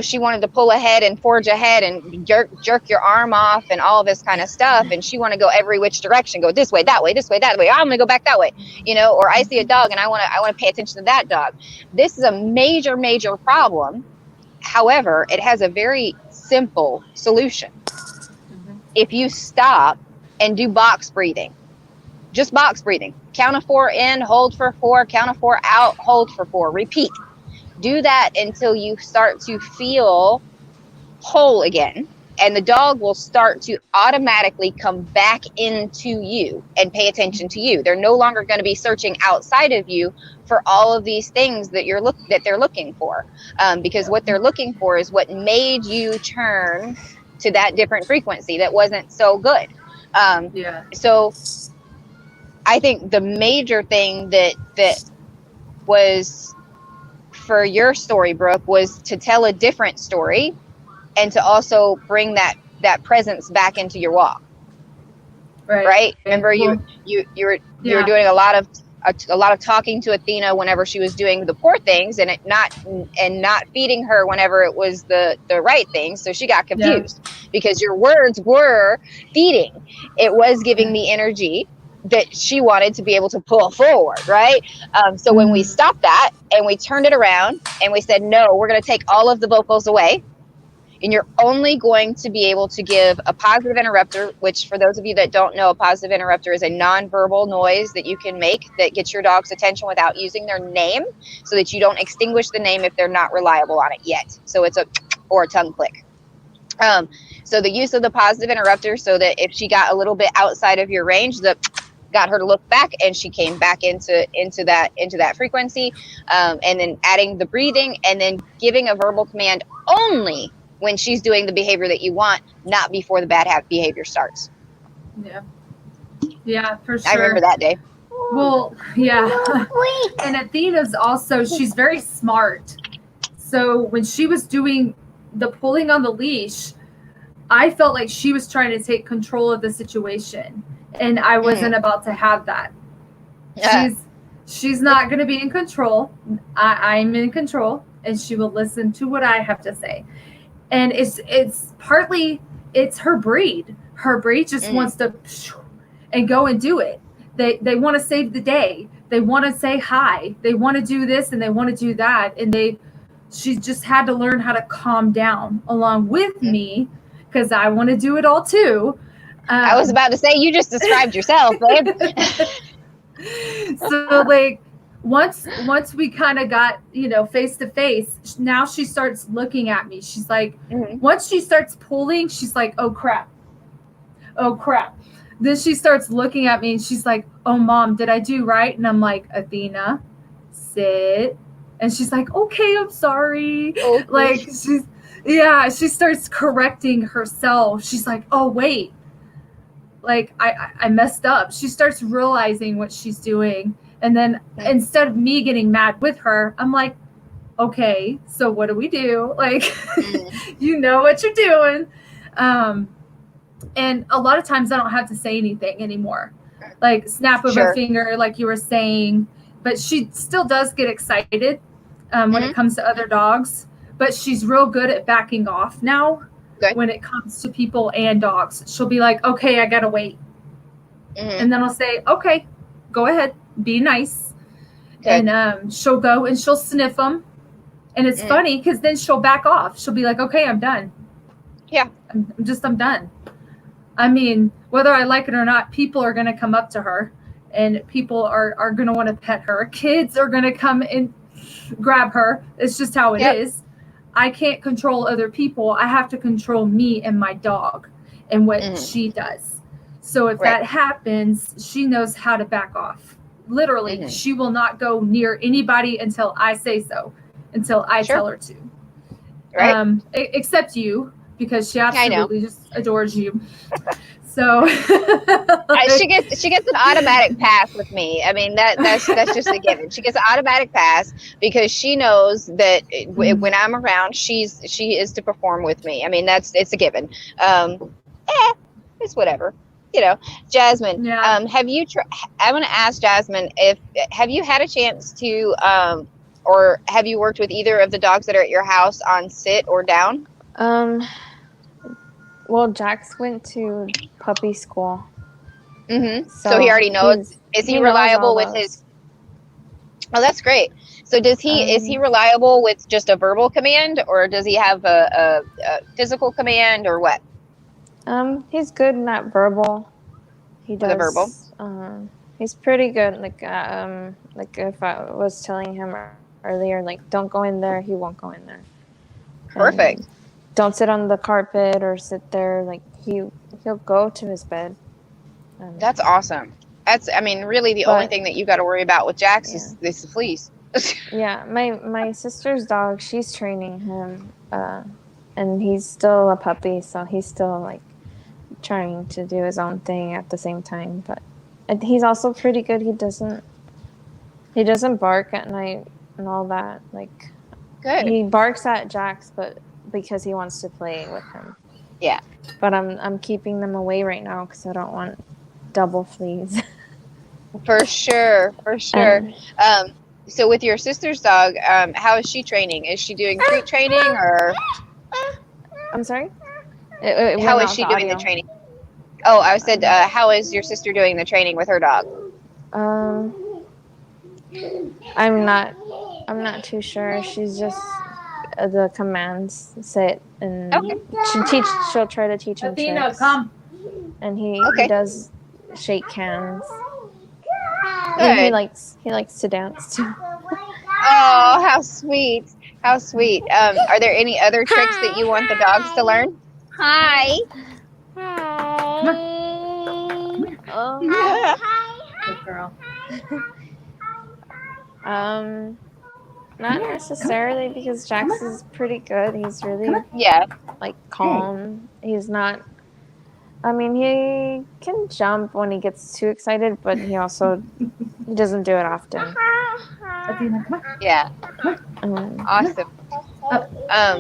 She wanted to pull ahead and forge ahead and jerk your arm off and all this kind of stuff. And she want to go every which direction, go this way, that way, this way, that way. I'm going to go back that way, or I see a dog and I want to pay attention to that dog. This is a major, major problem However, it has a very simple solution. Mhm. If you stop and do box breathing, just box breathing, count of 4 in, hold for 4, count of 4 out, hold for 4, repeat. Do that until you start to feel whole again. And the dog will start to automatically come back into you and pay attention to you. They're no longer going to be searching outside of you for all of these things that they're looking for, because what they're looking for is what made you turn to that different frequency that wasn't so good. Yeah. So I think the major thing that was for your story, Brooke, was to tell a different story and to also bring that presence back into your walk. Right? Remember, Well, you were yeah. doing a lot of talking to Athena whenever she was doing the poor things, and not feeding her whenever it was the right thing. So she got Yeah. confused because your words were feeding. It was giving Yeah. the energy that she wanted to be able to pull forward, right? So when we Mhm. stopped that and we turned it around and we said, no, we're going to take all of the vocals away, and you're only going to be able to give a positive interrupter, which for those of you that don't know, a positive interrupter is a nonverbal noise that you can make that gets your dog's attention without using their name, so that you don't extinguish the name if they're not reliable on it yet. So it's or a tongue click. So the use of the positive interrupter, so that if she got a little bit outside of your range, the got her to look back and she came back into that frequency, and then adding the breathing and then giving a verbal command only when she's doing the behavior that you want, not before the bad behavior starts. Yeah. Yeah, for I remember sure. that day. Well, yeah. And Athena's also, she's very smart. So when she was doing the pulling on the leash, I felt like she was trying to take control of the situation, and I wasn't about to have that. Yeah. She's not going to be in control. I'm in control, and she will listen to what I have to say. And it's partly it's her breed. Her breed just wants to and go and do it. They want to save the day. They want to say hi. They want to do this and they want to do that. And she just had to learn how to calm down along with me, because I want to do it all too. I was about to say, you just described yourself, babe. So like once we kind of got, face to face, now she starts looking at me. She's like, once she starts pulling, she's like, oh crap. Then she starts looking at me and she's like, oh mom, did I do right? And I'm like, Athena, sit. And she's like, okay, I'm sorry. Okay. Like she starts correcting herself. She's like, oh wait, like I messed up. She starts realizing what she's doing. And then instead of me getting mad with her, I'm like, okay, so what do we do? Like, you know what you're doing. And a lot of times I don't have to say anything anymore. Like snap of a finger, like you were saying. But she still does get excited when it comes to other dogs. But she's real good at backing off now. Good. When it comes to people and dogs. She'll be like, okay, I gotta wait. And then I'll say, okay, go ahead, be nice. Good. And she'll go and she'll sniff them. And it's funny because then she'll back off. She'll be like, okay, I'm done. Yeah. I'm done. I mean, whether I like it or not, people are going to come up to her and people are going to want to pet her. Kids are going to come and grab her. It's just how it is. I can't control other people. I have to control me and my dog and what she does. So if that happens, she knows how to back off. Literally, she will not go near anybody until I say so, until I tell her to. Right. Except you, because she absolutely just adores you. So she gets an automatic pass with me. I mean, that's just a given. She gets an automatic pass because she knows that when I'm around, she is to perform with me. I mean, it's a given. It's whatever. Jasmine, have you I want to ask Jasmine, have you had a chance to or have you worked with either of the dogs that are at your house on sit or down? Well, Jax went to puppy school. So he already knows. Is he reliable with his? Oh, that's great. So is he reliable with just a verbal command, or does he have a physical command, or what? He's good in that verbal. He With a verbal? does. He's pretty good. Like if I was telling him earlier, like don't go in there, he won't go in there. And Perfect. don't sit on the carpet or sit there. Like he'll go to his bed. That's awesome. I mean, really the only thing that you got to worry about with Jax is the fleas. Yeah, my sister's dog, she's training him, and he's still a puppy, so he's still like trying to do his own thing at the same time. But he's also pretty good. He doesn't bark at night and all that. Like Good. he barks at Jax, but because he wants to play with him. Yeah. But I'm keeping them away right now because I don't want double fleas. For sure. So with your sister's dog, how is she training? Is she doing treat training, or I'm sorry? It how went is out she the doing the audio. training? Oh, I said, how is your sister doing the training with her dog? I'm not too sure. She's just the commands sit, and Okay. she'll try to teach him Athena, tricks. come. And he does shake hands. Good. And he likes to dance too. Oh, how sweet. How sweet. Are there any other tricks that you want the dogs to learn? Hi. Good girl. Not necessarily, because Jax is pretty good. He's really like calm. He's not. I mean, he can jump when he gets too excited, but he doesn't do it often. Athena, come on. Yeah. Awesome.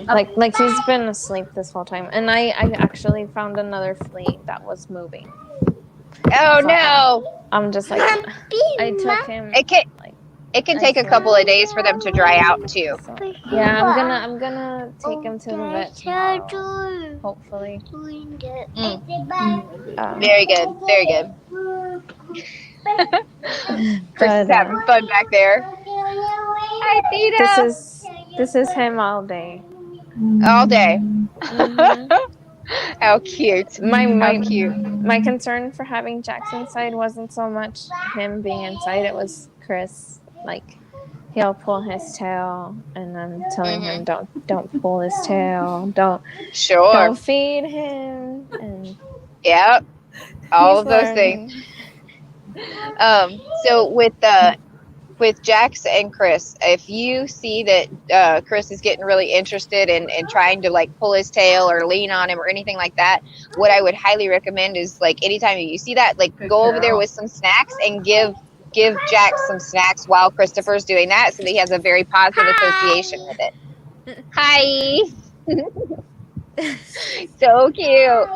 Like he's been asleep this whole time, and I actually found another flea that was moving. Oh, so no! I'm just like, I took him. It can take a couple of days for them to dry out too. So, yeah, I'm gonna take him to the vet tomorrow, hopefully. Very good. Very good. Chris is having fun back there. Hi, Theta. This is him all day. All day. Mm-hmm. How cute. How cute. My concern for having Jax inside wasn't so much him being inside, it was Chris. Like, he'll pull his tail, and I'm telling him, don't pull his tail, don't feed him, and all of those things. So with Jax and Chris, if you see that Chris is getting really interested in trying to like pull his tail or lean on him or anything like that, what I would highly recommend is, like, anytime you see that, like, go over there with some snacks and give Jax some snacks while Christopher's doing that, so that he has a very positive association with it. Hi. So cute.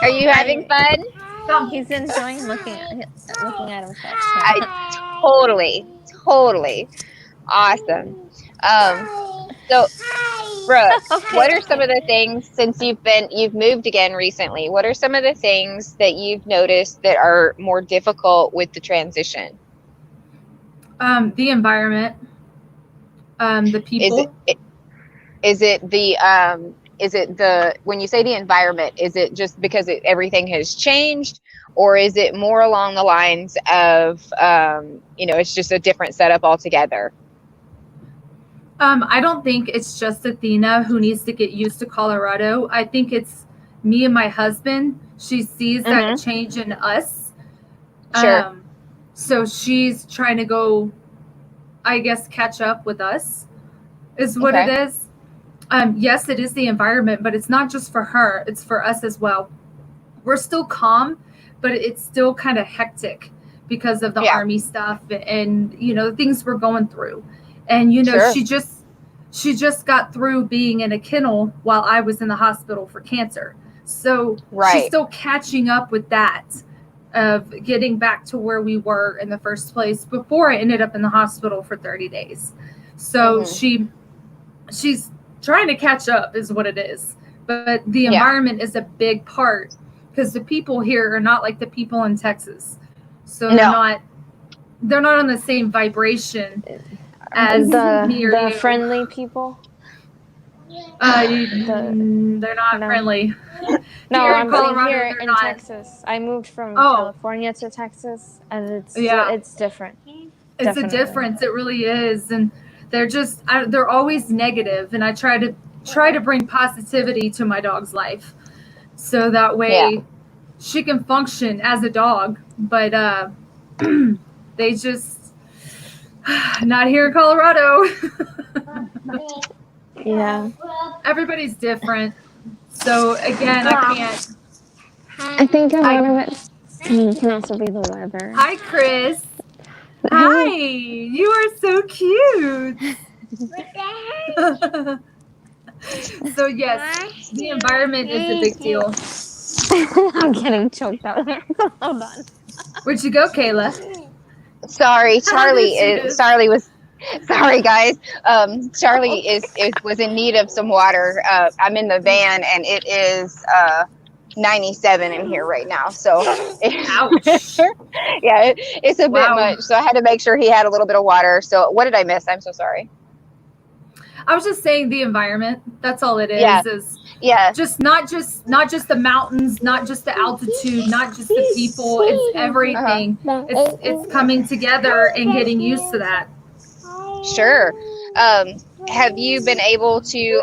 Are you having fun? He's enjoying looking at himself. Totally awesome. So Brooke, what are some of the things, since you've moved again recently, what are some of the things that you've noticed that are more difficult with the transition? The environment, the people. Is it when you say the environment, is it just because everything has changed, or is it more along the lines of, it's just a different setup altogether? I don't think it's just Athena who needs to get used to Colorado. I think it's me and my husband. She sees that change in us. Sure. So she's trying to go, I guess, catch up with us is what it is. Yes, it is the environment, but it's not just for her. It's for us as well. We're still calm, but it's still kind of hectic because of the Army stuff and, the things we're going through. And, she just got through being in a kennel while I was in the hospital for cancer. So she's still catching up with that, of getting back to where we were in the first place before I ended up in the hospital for 30 days. So she's trying to catch up is what it is. But the environment is a big part, because the people here are not like the people in Texas. So they're not on the same vibration as me or the you. friendly people. They're not friendly. No, Here in I'm saying Colorado, here they're in not. Texas. I moved from Oh, California to Texas, and it's different. it's Definitely. a difference. It really is, and they're just they're always negative, and I try to bring positivity to my dog's life, so that way she can function as a dog. But they just not here in Colorado. Yeah. Everybody's different. So again, I can't. I think a lot of it can also be the weather. Hi, Chris. Hi. You are so cute. So yes, the environment is a big deal. I'm getting choked out there. Hold on. Where'd you go, Kayla? Sorry, Charlie guys. Charlie was in need of some water. I'm in the van and it is 97 in here right now. So Ouch. yeah, it's a bit much. So I had to make sure he had a little bit of water. So what did I miss? I'm so sorry. I was just saying the environment. That's all it is. Yeah. Just not just the mountains, not just the altitude, not just the people. It's everything. It's coming together and getting used to that. Sure. Have you been able to,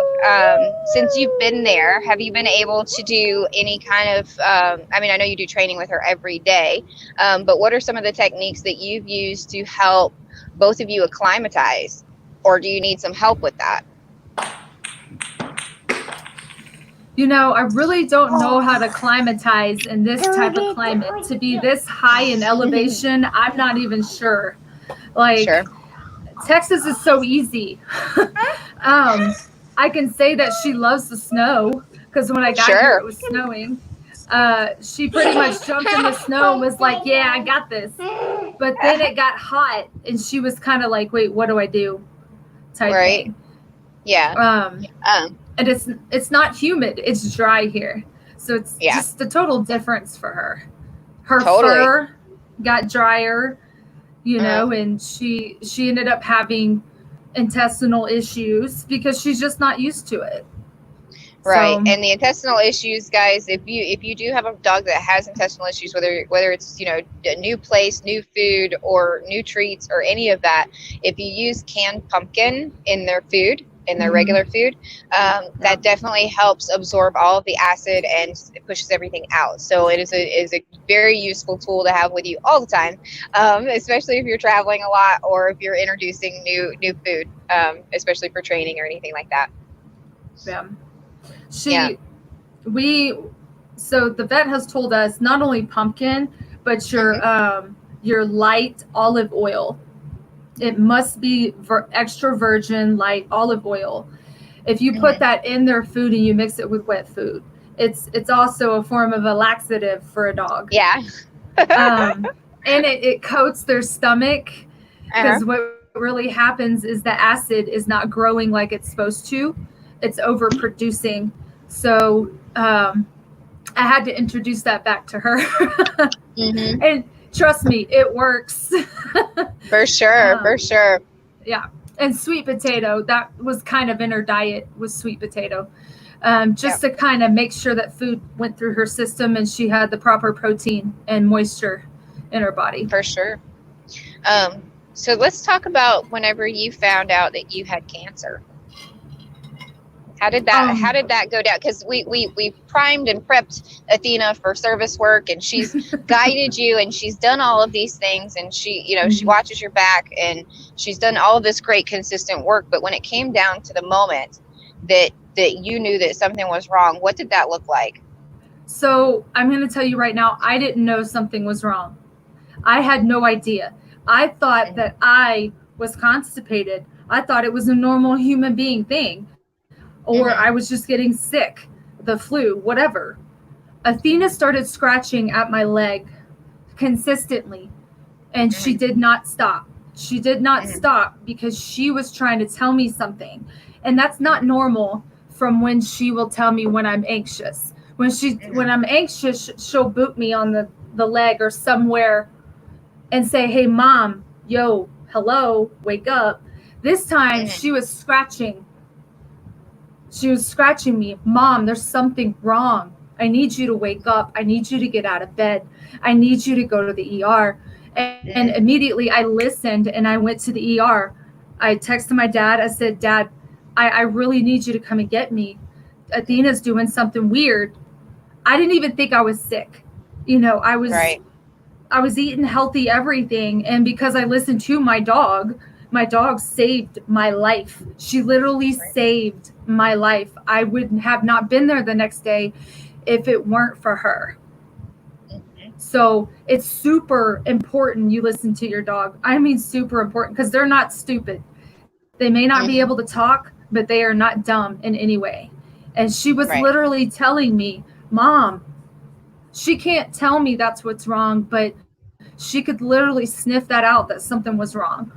since you've been there, have you been able to do any kind of, I mean, I know you do training with her every day, but what are some of the techniques that you've used to help both of you acclimatize, or do you need some help with that? You know, I really don't know how to acclimatize in this type of climate. To be this high in elevation, I'm not even sure. Like, sure. Texas is so easy. I can say that she loves the snow because when I got here, it was snowing. She pretty much jumped in the snow and was like, yeah, I got this. But then it got hot and she was kind of like, wait, what do I do? Type thing. Yeah. And it's not humid. It's dry here. So it's just a total difference for her. Her fur got drier, you know, and she ended up having intestinal issues because she's just not used to it. Right. So, and the intestinal issues, guys, if you do have a dog that has intestinal issues, whether it's, you know, a new place, new food, or new treats, or any of that, if you use canned pumpkin in their food, in their regular food, that definitely helps absorb all of the acid and it pushes everything out. So it is a very useful tool to have with you all the time, especially if you're traveling a lot or if you're introducing new food, especially for training or anything like that. Yeah. So the vet has told us not only pumpkin, but your light olive oil. It must be extra virgin light olive oil. If you put that in their food and you mix it with wet food, it's also a form of a laxative for a dog. Yeah. And it coats their stomach because what really happens is the acid is not growing like it's supposed to. It's overproducing. So I had to introduce that back to her. And trust me, it works. For sure. Yeah. And sweet potato, that was kind of in her diet, was sweet potato. Just to kind of make sure that food went through her system and she had the proper protein and moisture in her body. For sure. So let's talk about whenever you found out that you had cancer. How did that go down? Because we primed and prepped Athena for service work, and she's guided you, and she's done all of these things, and she, you know, she watches your back, and she's done all of this great consistent work. But when it came down to the moment that you knew that something was wrong, what did that look like? So I'm going to tell you right now, I didn't know something was wrong. I had no idea. I thought that I was constipated. I thought it was a normal human being thing. Or I was just getting sick, the flu, whatever. Athena started scratching at my leg consistently, and she did not stop. She did not stop because she was trying to tell me something. And that's not normal from when she will tell me when I'm anxious. When I'm anxious, she'll boot me on the leg or somewhere and say, hey, Mom, yo, hello, wake up. This time Mm-hmm. she was scratching me. Mom, there's something wrong. I need you to wake up. I need you to get out of bed. I need you to go to the ER. And Mm-hmm. immediately I listened and I went to the ER. I texted my dad. I said, Dad, I really need you to come and get me. Athena's doing something weird. I didn't even think I was sick. You know, Right. I was eating healthy everything, and because I listened to my dog saved my life. She literally Right. saved my life. I would have not been there the next day if it weren't for her. Mm-hmm. So it's super important you listen to your dog. I mean, super important because they're not stupid. They may not be able to Mm-hmm. talk, but they are not dumb in any way. And she was Right. literally telling me, Mom, she can't tell me that's what's wrong, but she could literally sniff that out that something was wrong.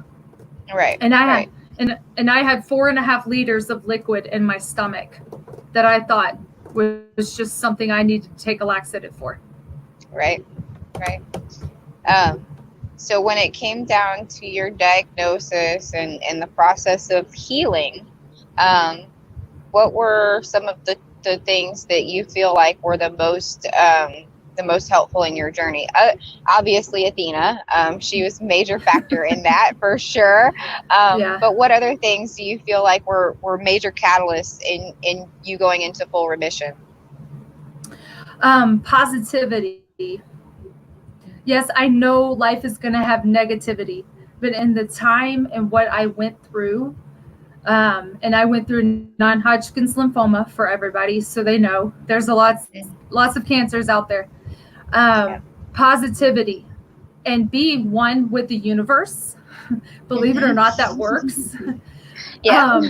Right. And I had Right. and I had 4.5 liters of liquid in my stomach that I thought was just something I needed to take a laxative for. Right. Right. Um, so when it came down to your diagnosis and the process of healing, um, what were some of the things that you feel like were the most helpful in your journey? Obviously, Athena, she was a major factor in that for sure. Yeah. But what other things do you feel like were major catalysts in you going into full remission? Positivity. Yes, I know life is going to have negativity, but in the time and what I went through, and I went through non-Hodgkin's lymphoma for everybody, so they know there's lots of cancers out there. Yeah. Positivity and being one with the universe. Believe it or not, that Mm-hmm. works. Yeah. um,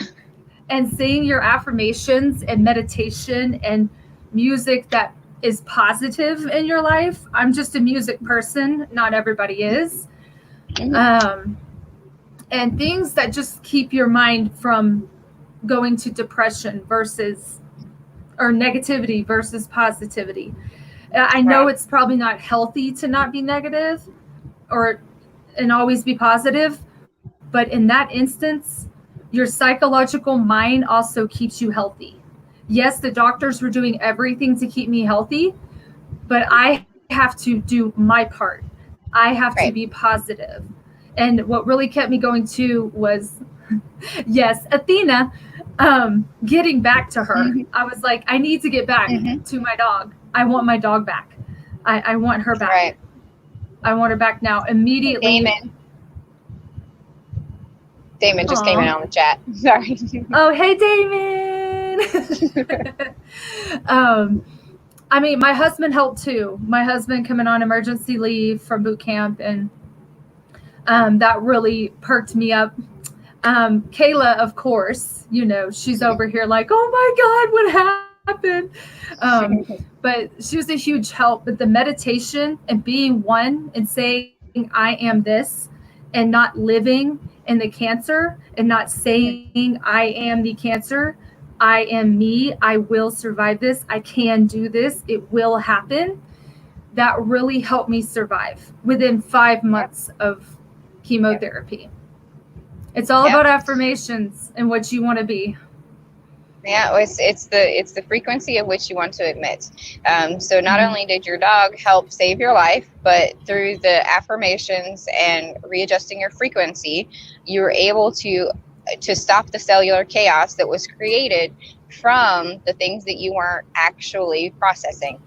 and saying your affirmations and meditation and music that is positive in your life. I'm just a music person, not everybody is. Mm-hmm. Um, and things that just keep your mind from going to depression versus or negativity versus positivity. I know Right. it's probably not healthy to not be negative or and always be positive, but in that instance, your psychological mind also keeps you healthy. Yes, the doctors were doing everything to keep me healthy, but I have to do my part. I have to be Right. positive. And what really kept me going too was, yes, Athena, getting back to her. Mm-hmm. I was like, I need to get back Mm-hmm. to my dog. I want my dog back. I want her back. Right. I want her back now. Immediately. Damon. Damon just came in Aw. on the chat. Sorry. Oh, hey, Damon. um, I mean, my husband helped too. My husband coming on emergency leave from boot camp, and that really perked me up. Kayla, of course, you know, she's over here like, oh my God, what happened? But she was a huge help. But the meditation and being one and saying, I am this, and not living in the cancer and not saying, I am the cancer. I am me. I will survive this. I can do this. It will happen. That really helped me survive within 5 months of Yep. chemotherapy. It's all Yep. about affirmations and what you want to be. Yeah, well, it's the frequency of which you want to admit. So not Mhm. only did your dog help save your life, but through the affirmations and readjusting your frequency, you were able to stop the cellular chaos that was created from the things that you weren't actually processing.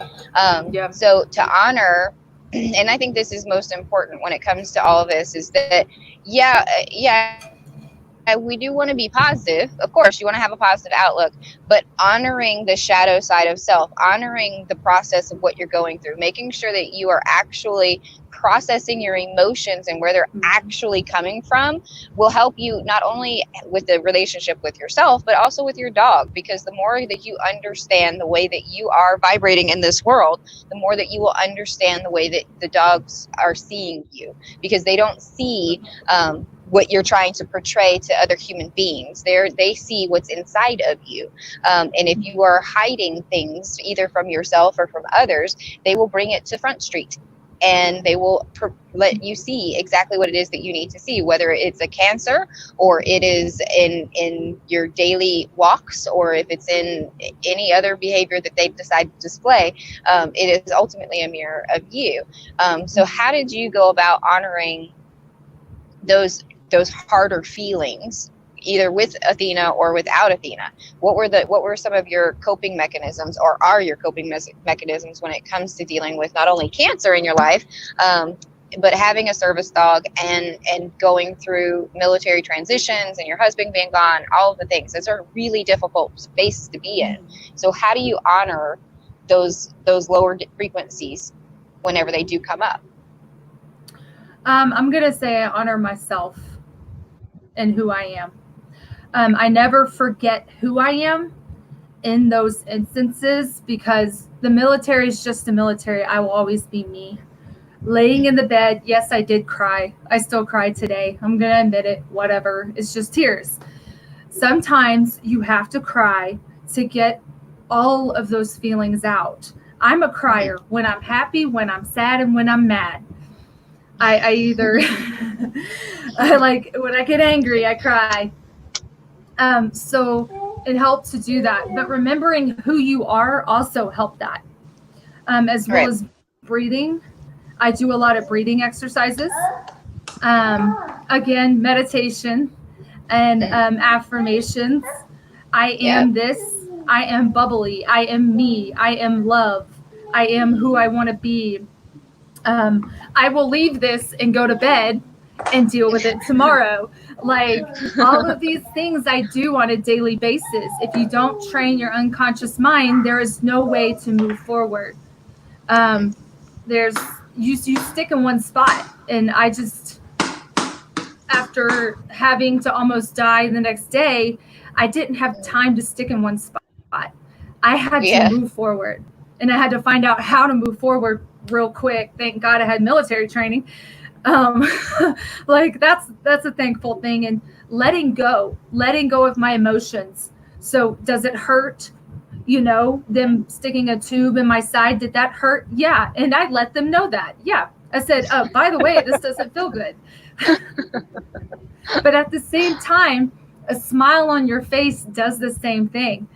Yeah. So to honor, and I think this is most important when it comes to all of this, is that yeah, we do want to be positive. Of course, you want to have a positive outlook, but honoring the shadow side of self, honoring the process of what you're going through, making sure that you are actually processing your emotions and where they're actually coming from will help you not only with the relationship with yourself, but also with your dog. Because the more that you understand the way that you are vibrating in this world, the more that you will understand the way that the dogs are seeing you, because they don't see what you're trying to portray to other human beings. They see what's inside of you. And if you are hiding things either from yourself or from others, they will bring it to Front Street. and they will let you see exactly what it is that you need to see, whether it's a cancer or it is in your daily walks, or if it's in any other behavior that they've decided to display. It is ultimately a mirror of you. So how did you go about honoring those harder feelings, either with Athena or without Athena? What were some of your coping mechanisms, or are your coping mechanisms when it comes to dealing with not only cancer in your life, but having a service dog and going through military transitions and your husband being gone, all of the things? Those are really difficult spaces to be in. So how do you honor those lower frequencies whenever they do come up? I'm going to say I honor myself and who I am. I never forget who I am in those instances, because the military is just the military. I will always be me. Laying in the bed, yes, I did cry. I still cry today. I'm going to admit it. Whatever. It's just tears. Sometimes you have to cry to get all of those feelings out. I'm a crier when I'm happy, when I'm sad, and when I'm mad. I either I like when I get angry, I cry. So it helped to do that. But remembering who you are also helped that. As well as breathing. I do a lot of breathing exercises. Again, meditation and affirmations. I am this. I am bubbly. I am me. I am love. I am who I want to be. I will leave this and go to bed and deal with it tomorrow. Like all of these things I do on a daily basis. If you don't train your unconscious mind, there is no way to move forward. There's you stick in one spot, and I just, after having to almost die the next day, I didn't have time to stick in one spot. I had to move forward, and I had to find out how to move forward real quick. Thank God I had military training. Like that's a thankful thing. And letting go of my emotions. So does it hurt? You know, them sticking a tube in my side, did that hurt? Yeah. And I let them know that. Yeah. I said, oh, by the way, this doesn't feel good. But at the same time, a smile on your face does the same thing.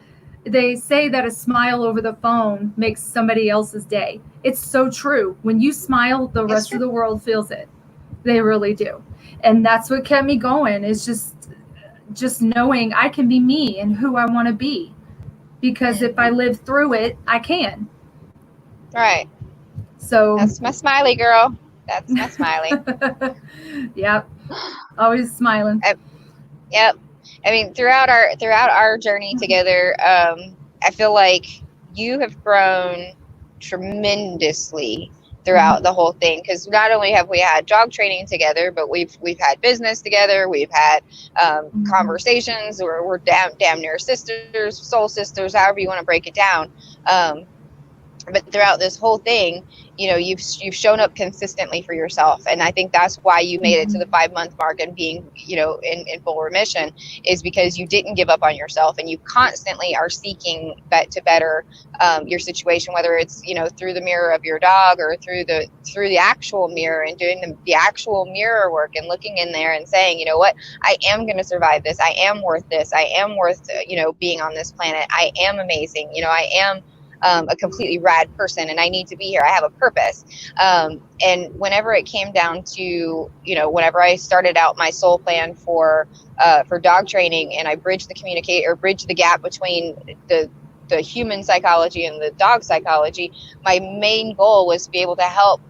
They say that a smile over the phone makes somebody else's day. It's so true. When you smile, the rest of the world feels it. They really do. And that's what kept me going, is just knowing I can be me and who I want to be. Because if I live through it, I can. Right. So that's my smiley girl. That's my smiley. Yep. Always smiling. Yep. I mean, throughout our journey together, I feel like you have grown tremendously throughout the whole thing, because not only have we had dog training together, but we've had business together, we've had conversations, or we're damn near sisters, soul sisters, however you want to break it down. But throughout this whole thing, you know, you've shown up consistently for yourself. And I think that's why you made it to the 5-month mark and being, you know, in full remission, is because you didn't give up on yourself, and you constantly are seeking to better your situation, whether it's, you know, through the mirror of your dog, or through the actual mirror, and doing the actual mirror work, and looking in there and saying, you know what, I am going to survive this. I am worth this. I am worth, you know, being on this planet. I am amazing. You know, I am a completely rad person, and I need to be here. I have a purpose. And whenever it came down to, you know, whenever I started out my soul plan for dog training, and I bridged the gap between the human psychology and the dog psychology, my main goal was to be able to help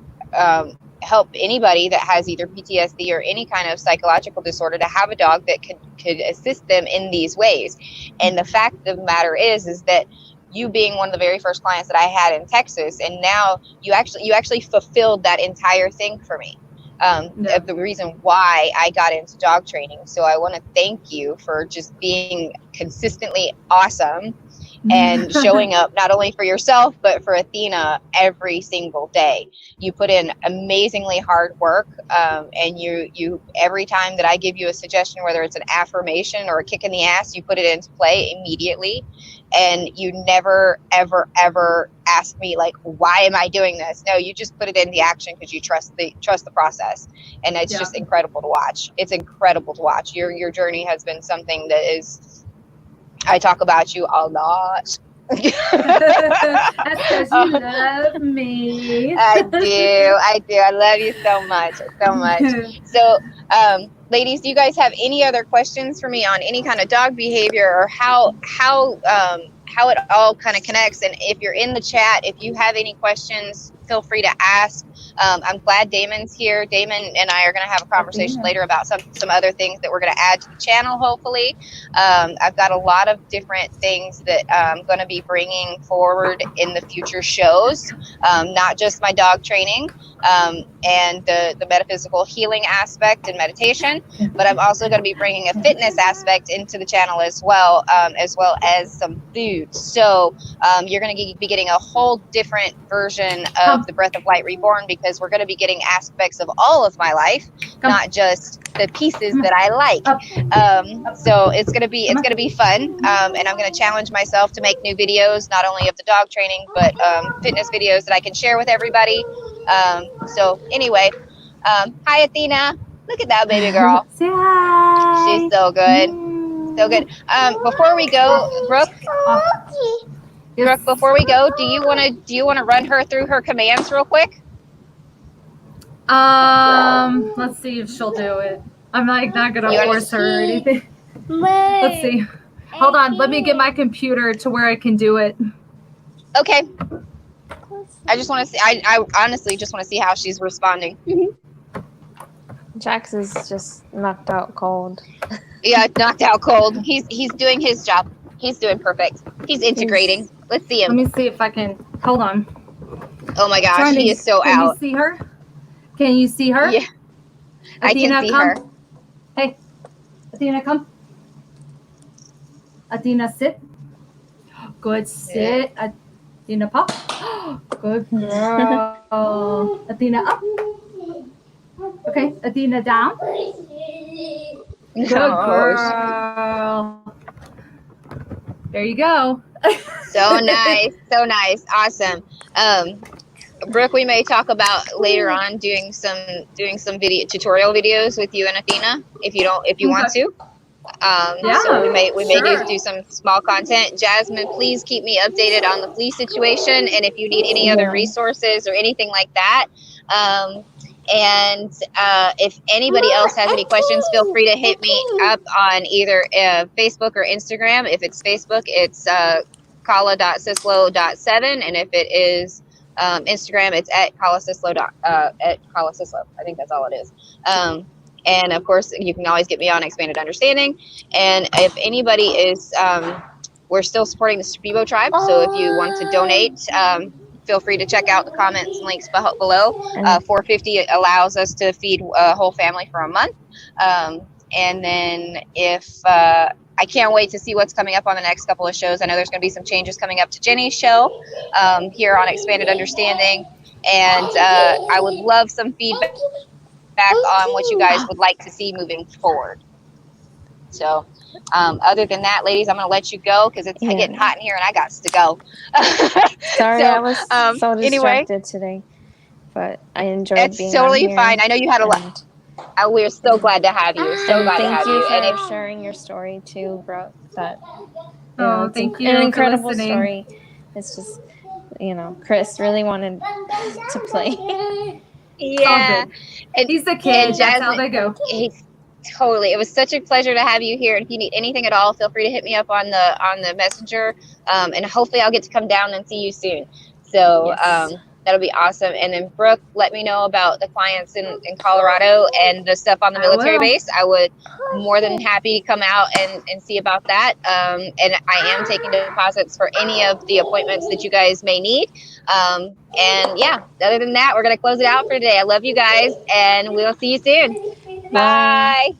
anybody that has either PTSD or any kind of psychological disorder to have a dog that could assist them in these ways. And the fact of the matter is that you being one of the very first clients that I had in Texas, and now you actually fulfilled that entire thing for me. Of the reason why I got into dog training. So I want to thank you for just being consistently awesome and showing up not only for yourself, but for Athena every single day. You put in amazingly hard work. And you, every time that I give you a suggestion, whether it's an affirmation or a kick in the ass, you put it into play immediately. And you never, ever, ever ask me like, why am I doing this? No, you just put it into action because you trust the process. And it's just incredible to watch. It's incredible to watch. Your journey has been something that is, I talk about you a lot. That's because you love me. I do. I love you so much. So, ladies, do you guys have any other questions for me on any kind of dog behavior or how it all kind of connects? And if you're in the chat, if you have any questions, feel free to ask. I'm glad Damon's here. Damon and I are going to have a conversation later about some other things that we're going to add to the channel, hopefully. I've got a lot of different things that I'm going to be bringing forward in the future shows, not just my dog training and the metaphysical healing aspect and meditation, but I'm also going to be bringing a fitness aspect into the channel as well as some food. So you're going to be getting a whole different version of the Breath of Light Reborn, because we're going to be getting aspects of all of my life, not just the pieces that I like. So it's going to be fun. And I'm going to challenge myself to make new videos, not only of the dog training, but fitness videos that I can share with everybody. So anyway, hi Athena. Look at that baby girl. Say hi. She's so good. So good. Before we go, Brooke, before we go, do you want to run her through her commands real quick? Let's see if she'll do it. I'm like not gonna force her or anything. Let's see. Hold on, let me get my computer to where I can do it. Okay. I just want to see. I honestly just want to see how she's responding. Jax is just knocked out cold. Yeah, knocked out cold. He's doing his job. He's doing perfect. He's integrating. Let's see him. Let me see if I can. Hold on. Oh my gosh, he is so out. Can you see her? Can you see her? Yeah. Athena, I can see come. her. Hey, Athena, come. Athena, sit. Good, sit. Yeah. Athena, pop. Good girl. Athena, up. Okay, Athena, down. Good girl. There you go. So nice, awesome. Brooke, we may talk about later on doing some video tutorial videos with you and Athena if you want to. So we may do some small content. Jasmine, please keep me updated on the flea situation, and if you need any other resources or anything like that. And if anybody else has any questions, feel free to hit me up on either Facebook or Instagram. If it's Facebook, it's Khala.Syslo.7, and if it is Instagram, it's at Khala Syslo. At Khala Syslo. I think that's all it is. And of course, you can always get me on Expanded Understanding. And if anybody is, we're still supporting the Bebo tribe. So if you want to donate, feel free to check out the comments and links below. $4.50 allows us to feed a whole family for a month. And then if I can't wait to see what's coming up on the next couple of shows. I know there's going to be some changes coming up to Jenny's show here on Expanded Understanding. And I would love some feedback on what you guys would like to see moving forward. So other than that, ladies, I'm going to let you go because it's getting hot in here and I got to go. Sorry, I was so distracted today, but I enjoyed being on here. It's totally fine. I know you had a lot. We're so glad to have you. So glad to have you. Thank you for sharing your story too, Brooke. Thank you. An incredible story. It's just, Chris really wanted to play. Yeah. He's a kid. That's how they go. Totally. It was such a pleasure to have you here. And if you need anything at all, feel free to hit me up on the messenger. And hopefully I'll get to come down and see you soon. So that'll be awesome. And then Brooke, let me know about the clients in Colorado and the stuff on the military base. I would more than happy come out and see about that. And I am taking deposits for any of the appointments that you guys may need. And yeah, other than that, we're going to close it out for today. I love you guys and we'll see you soon. Bye.